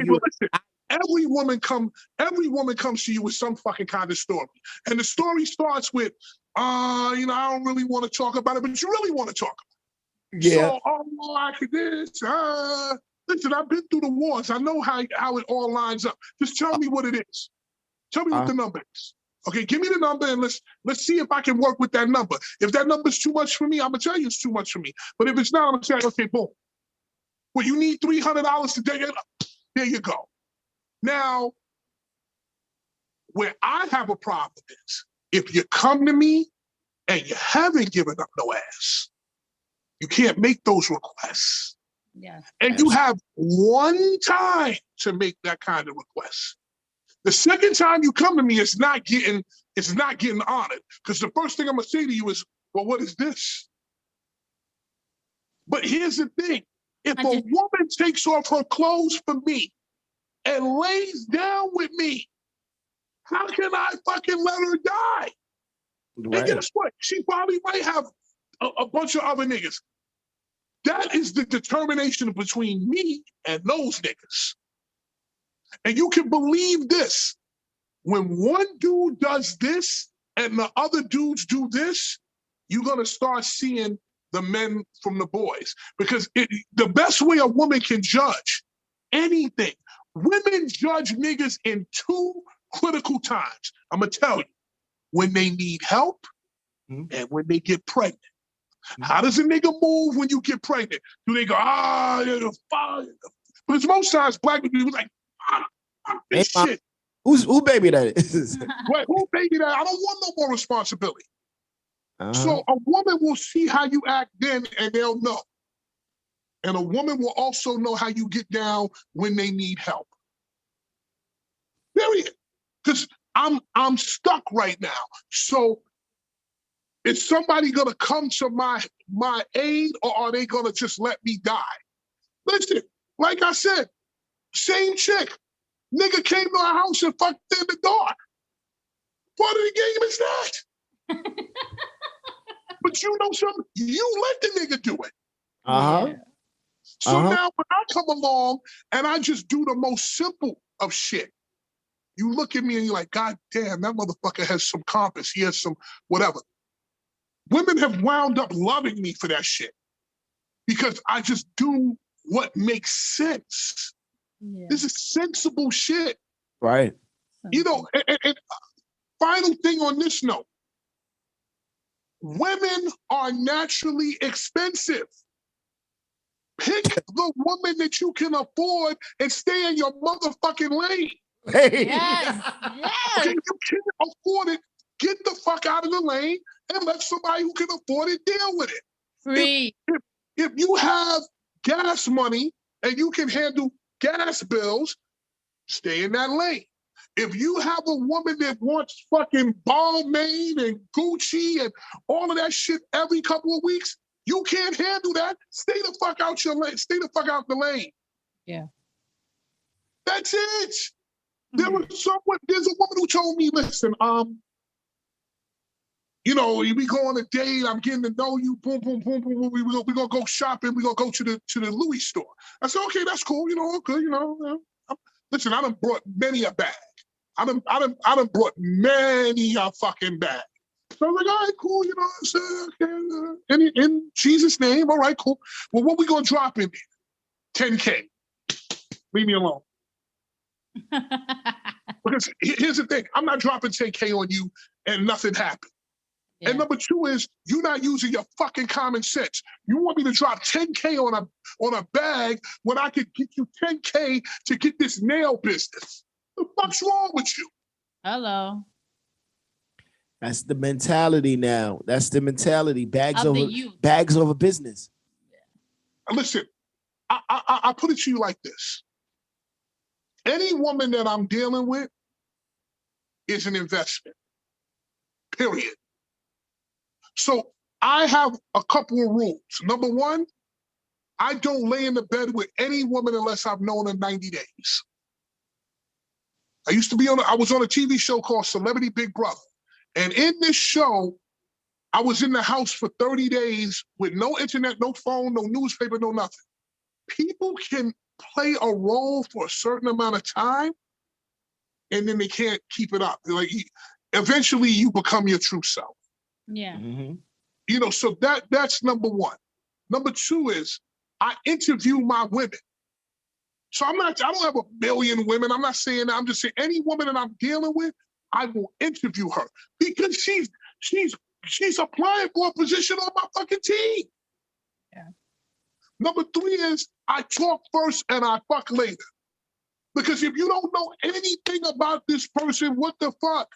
every woman comes to you with some fucking kind of story. And the story starts with, I don't really want to talk about it, but you really want to talk about it. Yeah. So, oh, I could this. Listen, I've been through the wars. I know how it all lines up. Just tell me what it is. Tell me what the number is. Okay, give me the number and let's see if I can work with that number. If that number is too much for me, I'm gonna tell you it's too much for me. But if it's not, I'm gonna say, okay, boom. Well, you need $300 today. There you go. Now, where I have a problem is if you come to me and you haven't given up no ass, you can't make those requests. Yeah. And you have one time to make that kind of request. The second time you come to me, it's not getting honored. Because the first thing I'm gonna say to you is, well, what is this? But here's the thing. If a woman takes off her clothes for me and lays down with me, how can I fucking let her die? Right. And guess what? She probably might have a bunch of other niggas. That is the determination between me and those niggas. And you can believe this. When one dude does this and the other dudes do this, you're going to start seeing the men from the boys. Because the best way a woman can judge anything, women judge niggas in two critical times. I'm going to tell you, when they need help and when they get pregnant. How does a nigga move when you get pregnant? Do they go, you're fine? Because most times black people like, this shit. Who baby that is? Right, who baby that? I don't want no more responsibility. So a woman will see how you act then and they'll know. And a woman will also know how you get down when they need help. Period. Because I'm stuck right now. So is somebody gonna come to my aid or are they gonna just let me die? Listen, like I said, same chick. Nigga came to our house and fucked in the dark. Part of the game is that. But you know something? You let the nigga do it. So now when I come along and I just do the most simple of shit, you look at me and you're like, God damn, that motherfucker has some compass. He has some whatever. Women have wound up loving me for that shit because I just do what makes sense. Yeah. This is sensible shit. Right. You know, and final thing on this note, women are naturally expensive. Pick the woman that you can afford and stay in your motherfucking lane. Hey. Yes. Okay, you can't afford it, get the fuck out of the lane and let somebody who can afford it deal with it. Free. If you have gas money and you can handle gas bills, stay in that lane. If you have a woman that wants fucking Balmain and Gucci and all of that shit every couple of weeks, you can't handle that. Stay the fuck out your lane. Stay the fuck out the lane. Yeah. That's it. There's a woman who told me, listen, you know, we go on a date, I'm getting to know you, boom, boom, boom, boom, we're gonna go shopping, we're gonna go to the Louis store. I said, okay, that's cool, you know, good, you know. Listen, I done brought many a bag. I done brought many a fucking bag. So I was like, all right, cool, you know, I said, okay, in Jesus' name, all right, cool. Well, what we gonna drop in there? 10K. Leave me alone. Because here's the thing, I'm not dropping 10K on you and nothing happened. Yeah. And number two is, you're not using your fucking common sense. You want me to drop 10K on a bag when I could get you 10K to get this nail business? The fuck's wrong with you? Hello. That's the mentality now. That's the mentality. Bags over business. Listen, I put it to you like this. Any woman that I'm dealing with is an investment, period. So I have a couple of rules. Number one, I don't lay in the bed with any woman unless I've known her 90 days. I was on a TV show called Celebrity Big Brother. And in this show, I was in the house for 30 days with no internet, no phone, no newspaper, no nothing. People can play a role for a certain amount of time and then they can't keep it up. Like, eventually you become your true self. Yeah. You know, so that's number one. Number two is I interview my women. So I don't have a million women. I'm not saying that. I'm just saying any woman that I'm dealing with, I will interview her because she's applying for a position on my fucking team. Yeah. Number three is I talk first and I fuck later. Because if you don't know anything about this person, what the fuck?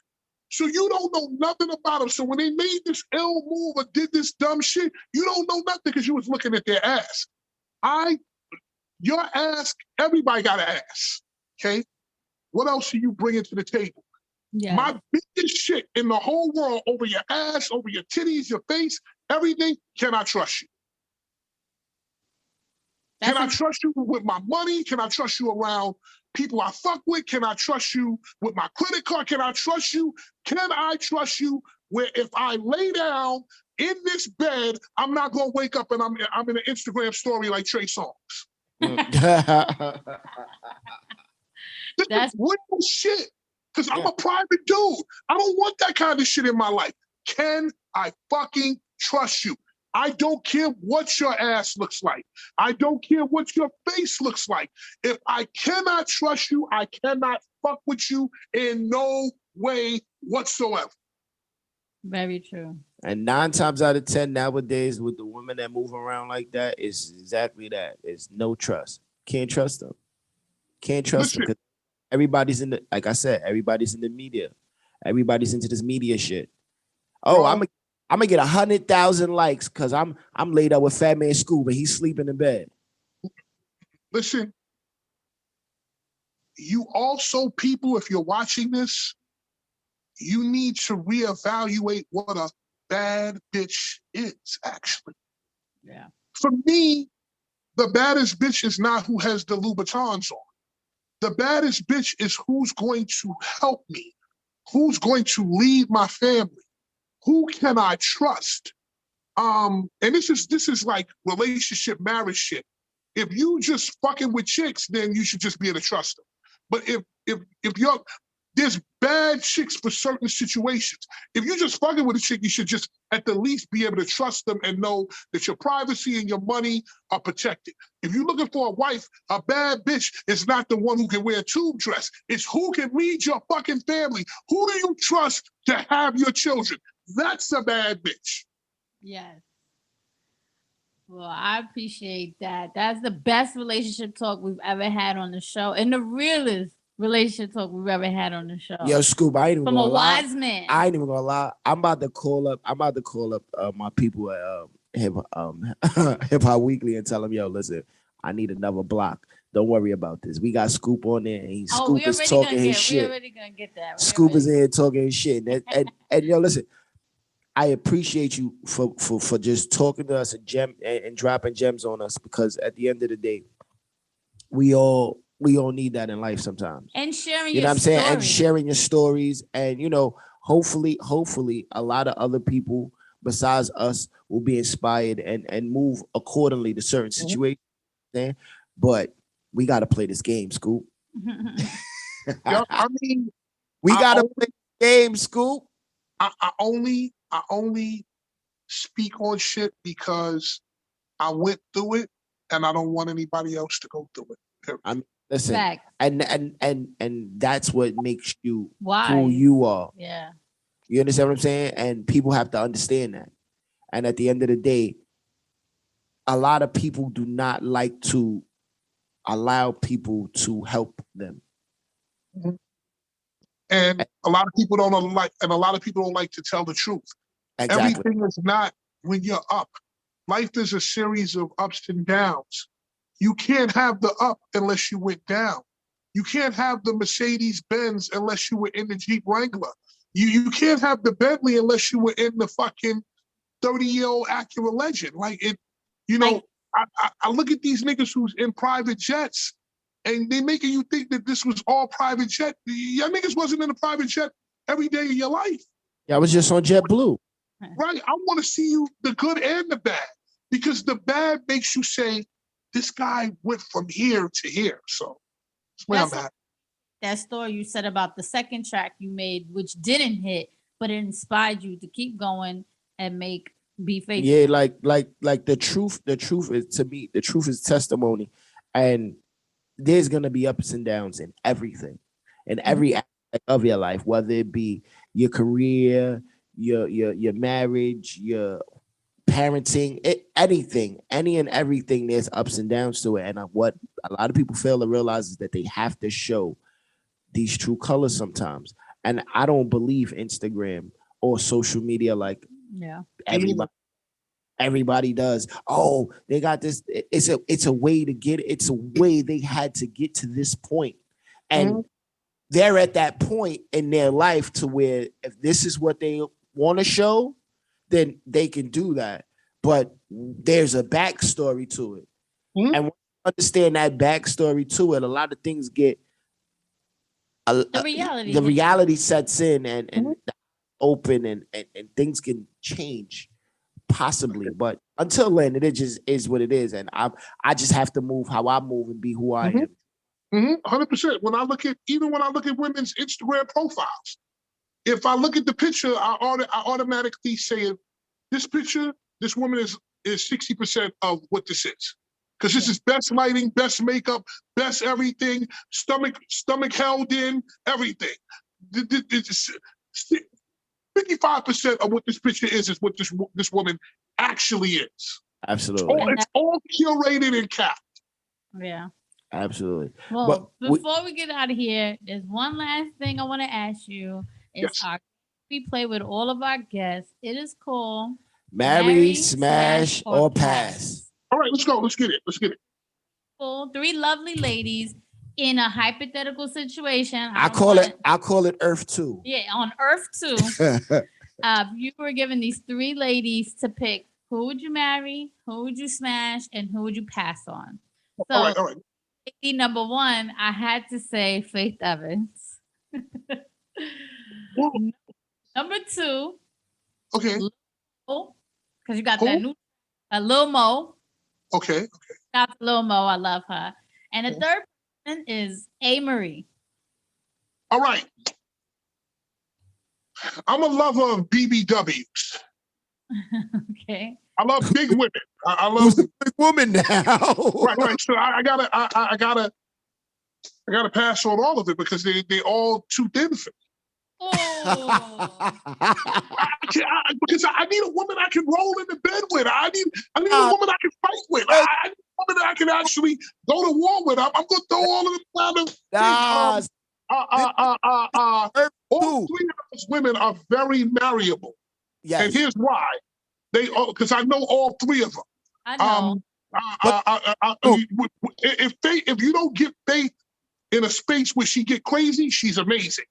So you don't know nothing about them. So when they made this ill move or did this dumb shit, you don't know nothing because you was looking at their ass. Your ass, everybody got an ass, okay? What else are you bringing to the table? Yeah. My biggest shit in the whole world over your ass, over your titties, your face, everything, can I trust you? Can I trust you with my money? Can I trust you around people I fuck with? Can I trust you with my credit card? Can I trust you? Can I trust you where if I lay down in this bed, I'm not gonna wake up and I'm in an Instagram story like Trey Songz? That's real shit. Because I'm a private dude. I don't want that kind of shit in my life. Can I fucking trust you? I don't care what your ass looks like. I don't care what your face looks like. If I cannot trust you, I cannot fuck with you in no way whatsoever. Very true. And 9 times out of 10 nowadays with the women that move around like that, it's exactly that. It's no trust. Can't trust them. Can't trust them. Everybody's in the, like I said, everybody's in the media. Everybody's into this media shit. Oh, I'm gonna get 100,000 likes because I'm laid up with Fatman Scoop and he's sleeping in bed. Listen, you also people, if you're watching this, you need to reevaluate what a bad bitch is, actually. Yeah. For me, the baddest bitch is not who has the Louboutins on. The baddest bitch is who's going to help me, who's going to lead my family, who can I trust? And this is like relationship, marriage shit. If you just fucking with chicks, then you should just be able to trust them. But if you're there's bad chicks for certain situations. If you're just fucking with a chick, you should just at the least be able to trust them and know that your privacy and your money are protected. If you're looking for a wife, a bad bitch is not the one who can wear a tube dress. It's who can lead your fucking family. Who do you trust to have your children? That's a bad bitch. Yes. Well, I appreciate that. That's the best relationship talk we've ever had on the show, and the realest relationship talk we've ever had on the show. Yo, Scoop, I ain't even from gonna a lie. wise man. I ain't even gonna lie. I'm about to call up my people at Hip Hop Weekly and tell them, yo, listen, I need another block. Don't worry about this. We got Scoop on there, and Scoop is talking his shit. We're already gonna get that. Scoop is in here talking his shit, and yo, listen. I appreciate you for just talking to us and dropping gems on us, because at the end of the day, we all need that in life sometimes. And sharing, you know what I'm saying, and sharing your stories, and hopefully a lot of other people besides us will be inspired and move accordingly to certain situations. But we got to play this game, Scoop. Yo, I mean, we got to play the game, Scoop. I only speak on shit because I went through it, and I don't want anybody else to go through it. I mean, listen, and that's what makes you who you are. Yeah, you understand what I'm saying? And people have to understand that. And at the end of the day, a lot of people do not like to allow people to help them. Mm-hmm. And a lot of people don't like to tell the truth. Exactly. Everything is not when you're up. Life is a series of ups and downs. You can't have the up unless you went down. You can't have the Mercedes Benz unless you were in the Jeep Wrangler. You can't have the Bentley unless you were in the fucking 30-year-old Acura Legend. Like it, I look at these niggas who's in private jets, and they making you think that this was all private jet. Y'all niggas wasn't in a private jet every day of your life. Yeah, I was just on JetBlue. Right. I want to see you the good and the bad, because the bad makes you say, this guy went from here to here. So that's where I'm at. That story you said about the second track you made, which didn't hit, but it inspired you to keep going and make Be faithful. Yeah, like the truth is, to me, the truth is testimony. And there's gonna be ups and downs in everything, in every aspect of your life, whether it be your career, your marriage, your parenting, anything, any and everything. There's ups and downs to it, and what a lot of people fail to realize is that they have to show these true colors sometimes. And I don't believe Instagram or social media like Yeah. everybody does. Oh, they got this. It's a way to get. It's a way they had to get to this point, and they're at that point in their life to where if this is what they want to show, then they can do that. But there's a backstory to it, and when you understand that backstory to it, a lot of things get. The reality sets in, and open, and things can change possibly, but until then, it just is what it is, and I just have to move how I move and be who I am. 100%. When I look at women's Instagram profiles, if I look at the picture, I automatically say, this picture, this woman is 60% of what this is, because this is best lighting, best makeup, best everything, stomach held in, everything. 55% of what this picture is what this woman actually is. Absolutely. It's all curated and capped. Yeah. Absolutely. Well, before we get out of here, there's one last thing I want to ask you. It's our we play with all of our guests. It is called Marry, Smash, or Pass. All right, let's go. Let's get it. Three lovely ladies in a hypothetical situation. I call it Earth 2. Yeah, on Earth 2. You were given these three ladies to pick. Who would you marry? Who would you smash? And who would you pass on? So, all right. Lady number one, I had to say Faith Evans. Number two. Okay. Because you got that new Lil Mo. Okay. Got Lil Mo. I love her. And the third person is A. Marie. All right. I'm a lover of BBWs. Okay. I love big women. I love a big woman now. right. So I gotta pass on all of it because they all too thin for me. Oh. Because I need a woman I can roll in the bed with. I need a woman I can fight with. I need a woman that I can actually go to war with. I'm gonna throw all of them down. All three of those women are very marryable. Yes. And here's why. Because I know all three of them. I know. If you don't get Faith in a space where she get crazy, she's amazing.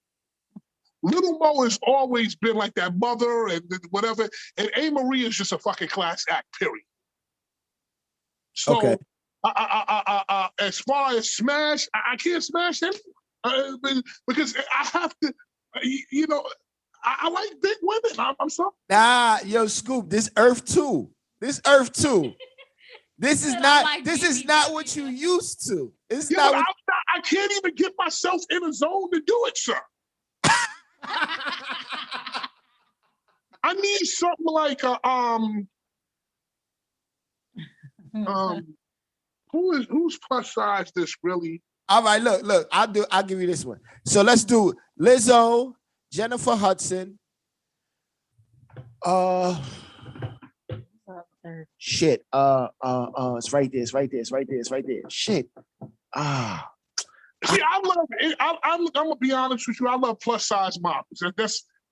Little Mo has always been like that mother and whatever, and A. Marie is just a fucking class act, period. So, okay. As far as smash, I can't smash anyone because I have to, I like big women. I'm sorry. Nah, yo, Scoop, this Earth 2. This is not what you used to. It's not. I can't even get myself in a zone to do it, sir. I need something like who's plus size this really? All right, look, I'll give you this one. So let's do Lizzo, Jennifer Hudson. Shit. It's right there. Shit. See, I'm gonna be honest with you. I love plus size models.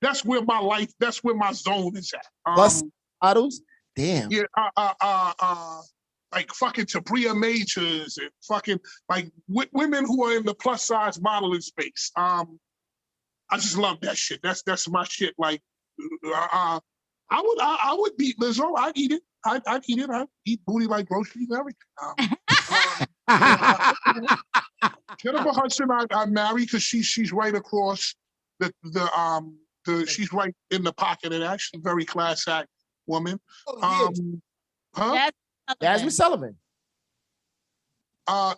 That's where my life. That's where my zone is at. Plus models. Damn. Yeah. Like fucking Tabria Majors and fucking like women who are in the plus size modeling space. I just love that shit. That's my shit. Like, I would beat Lizzo. I'd eat it. I'd eat it. I'd eat booty like groceries and everything. Jennifer Hudson, I marry because she's right across she's right in the pocket and actually very class act woman. Jasmine Sullivan. I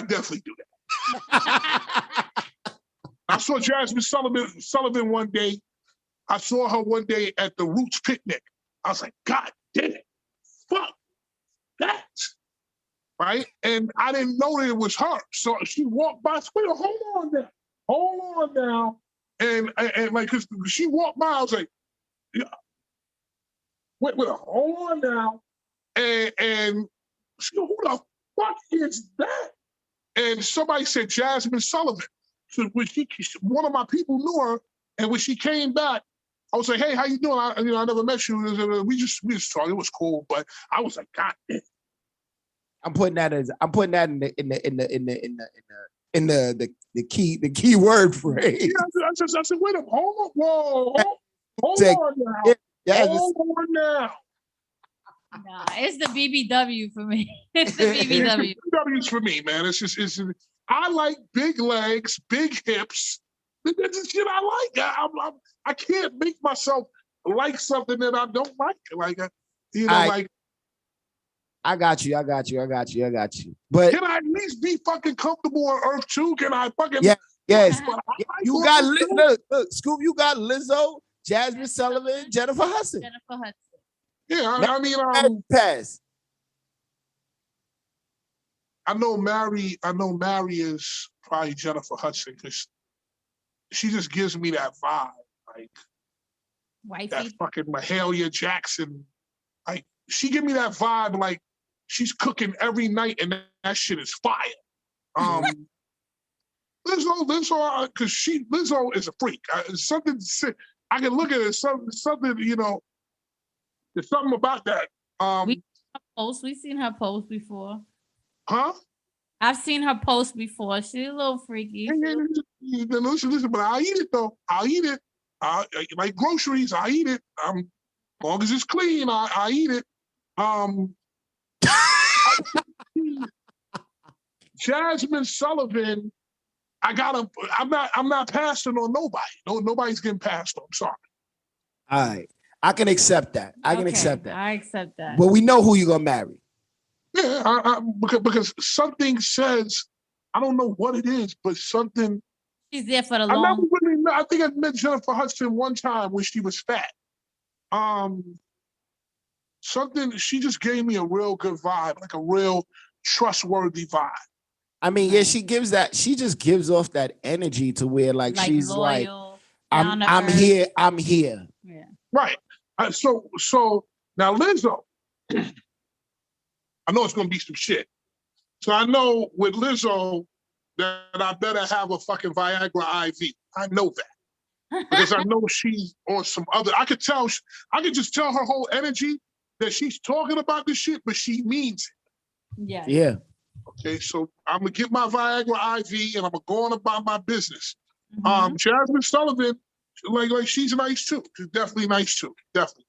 definitely do that. I saw Jasmine Sullivan one day. I saw her one day at the Roots picnic. I was like, God damn it, fuck that. Right? And I didn't know that it was her. So she walked by, I said, wait, hold on now. And like, cause she walked by, I was like, yeah, wait, hold on now. And she go, who the fuck is that? And somebody said Jasmine Sullivan. So when one of my people knew her, and when she came back, I was like, hey, how you doing? I never met you. We just talked. It was cool, but I was like, God damn. I'm putting that in the key word phrase. Yeah, I said, wait a minute, hold on now. Hold on now. Nah, it's the BBW for me. It's the BBW. BBW's for me, man. I like big legs, big hips. That's the shit I like. I can't make myself like something that I don't like. Like, like. I got you. But can I at least be fucking comfortable on Earth too? Can I fucking? Yes. You got look, Scoop. You got Lizzo, Jasmine Sullivan, Jennifer Hudson. Yeah, I mean, pass. I know Mary is probably Jennifer Hudson because she just gives me that vibe, like Wifey. That fucking Mahalia Jackson. Like she give me that vibe, like she's cooking every night and that shit is fire. Lizzo, because Lizzo is a freak. Something I can look at it. Something there's something about that. We've seen her post before. Huh? I've seen her post before. She's a little freaky. Listen, but I'll eat it though. I'll eat it. Like groceries, I eat it. As long as it's clean, I eat it. Jasmine Sullivan, I'm not passing on nobody. Nobody's getting passed on. I'm sorry. All right. I can accept that. I accept that. But we know who you're gonna marry. Yeah, because something says, I don't know what it is, but something. She's there for the long. I think I met Jennifer Hudson one time when she was fat. Something, she just gave me a real good vibe, like a real trustworthy vibe. I mean, yeah, she just gives off that energy to where like she's loyal, like, I'm here. Yeah. Right. So now Lizzo, I know it's gonna be some shit. So I know with Lizzo that I better have a fucking Viagra IV. I know that. Because I know she's on some other, I could just tell her whole energy that she's talking about this shit, but she means it. Yeah. Okay, so I'm gonna get my Viagra IV and I'm gonna go on about my business. Mm-hmm. Jasmine Sullivan, like she's nice too. She's definitely nice too. Definitely.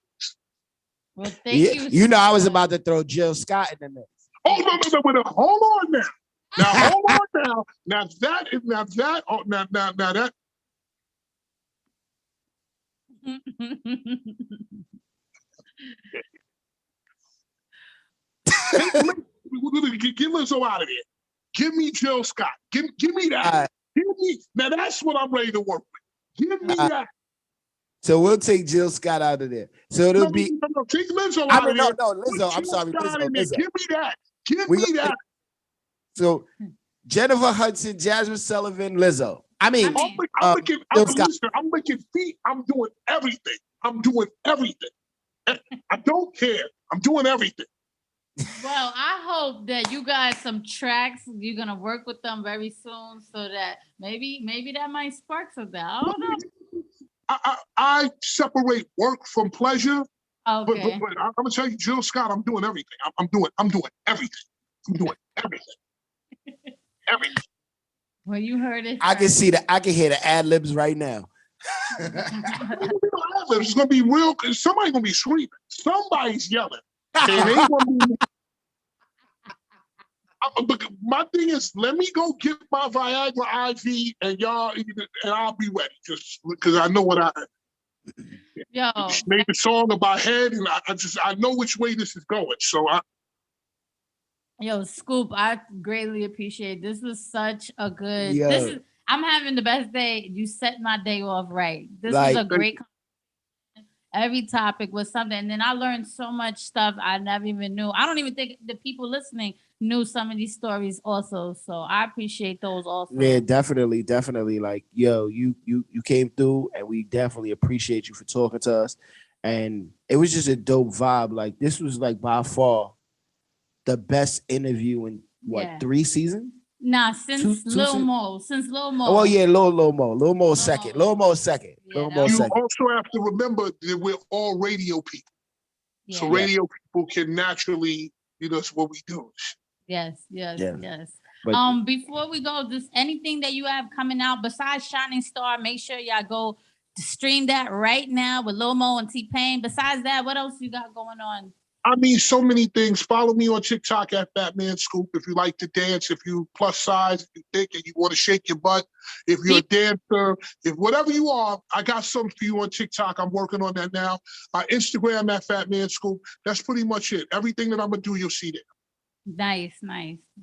Well, thank you. You know, I was about to throw Jill Scott in the mix. Oh no! Hold on now. Now hold on now. Now that. Get Lizzo out of there. Give me Jill Scott. Give me that. Give me now. That's what I'm ready to work with. Give me that. So we'll take Jill Scott out of there. So it'll be. No, take Lizzo out of there. No, Lizzo. I'm sorry, Lizzo. Give me that. Give me that. So Jennifer Hudson, Jasmine Sullivan, Lizzo. I'm making feet. I'm doing everything. I don't care. I'm doing everything. Well, I hope that you got some tracks. You're gonna work with them very soon, so that maybe that might spark something. I don't know. I separate work from pleasure. Okay. But I'm gonna tell you, Jill Scott, I'm doing everything. I'm doing everything. I'm doing everything. Everything. Well, you heard it. I can hear the ad libs right now. It's gonna be real. Somebody's gonna be screaming. Somebody's yelling. My thing is, let me go get my Viagra IV and I'll be ready. Just because I know what she made the song about head, and I know which way this is going. So Scoop, I greatly appreciate it. This was such a good. I'm having the best day. You set my day off right. This Like- was a great. Every topic was something, and then I learned so much stuff I never even knew. I don't even think the people listening knew some of these stories also. So I appreciate those also. Yeah, definitely. Like, yo, you came through, and we definitely appreciate you for talking to us. And it was just a dope vibe. Like, this was like by far the best interview in what, Yeah. 3 seasons? Nah, since Two Lil se- Mo, since Lil Mo. Oh, well, yeah, Lil Mo second. Mo. Lil Mo second. Yeah, Lil that Mo was- You second. also have to remember that we're all radio people. Yeah. So radio people can naturally, it's what we do. Yes. Yeah. But before we go, just anything that you have coming out besides Shining Star, make sure y'all go to stream that right now with Lil Mo and T-Pain. Besides that, what else you got going on? I mean, so many things. Follow me on TikTok at Fatman Scoop. If you like to dance, if you plus size, if you thick and you want to shake your butt, if you're a dancer, if whatever you are, I got something for you on TikTok. I'm working on that now. Instagram at Fatman Scoop. That's pretty much it. Everything that I'm gonna do, you'll see there. Nice.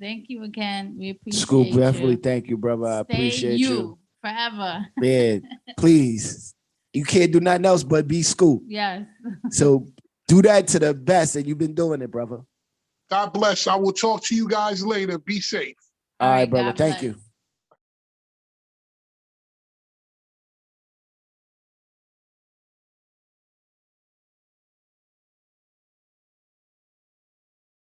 Thank you again. We appreciate Scoop, you. definitely thank you, brother. I Stay appreciate you. forever. Man, please. You can't do nothing else but be Scoop. Yes. So do that to the best, and you've been doing it, brother. God bless. I will talk to you guys later. Be safe. All right, brother. God Thank bless. you.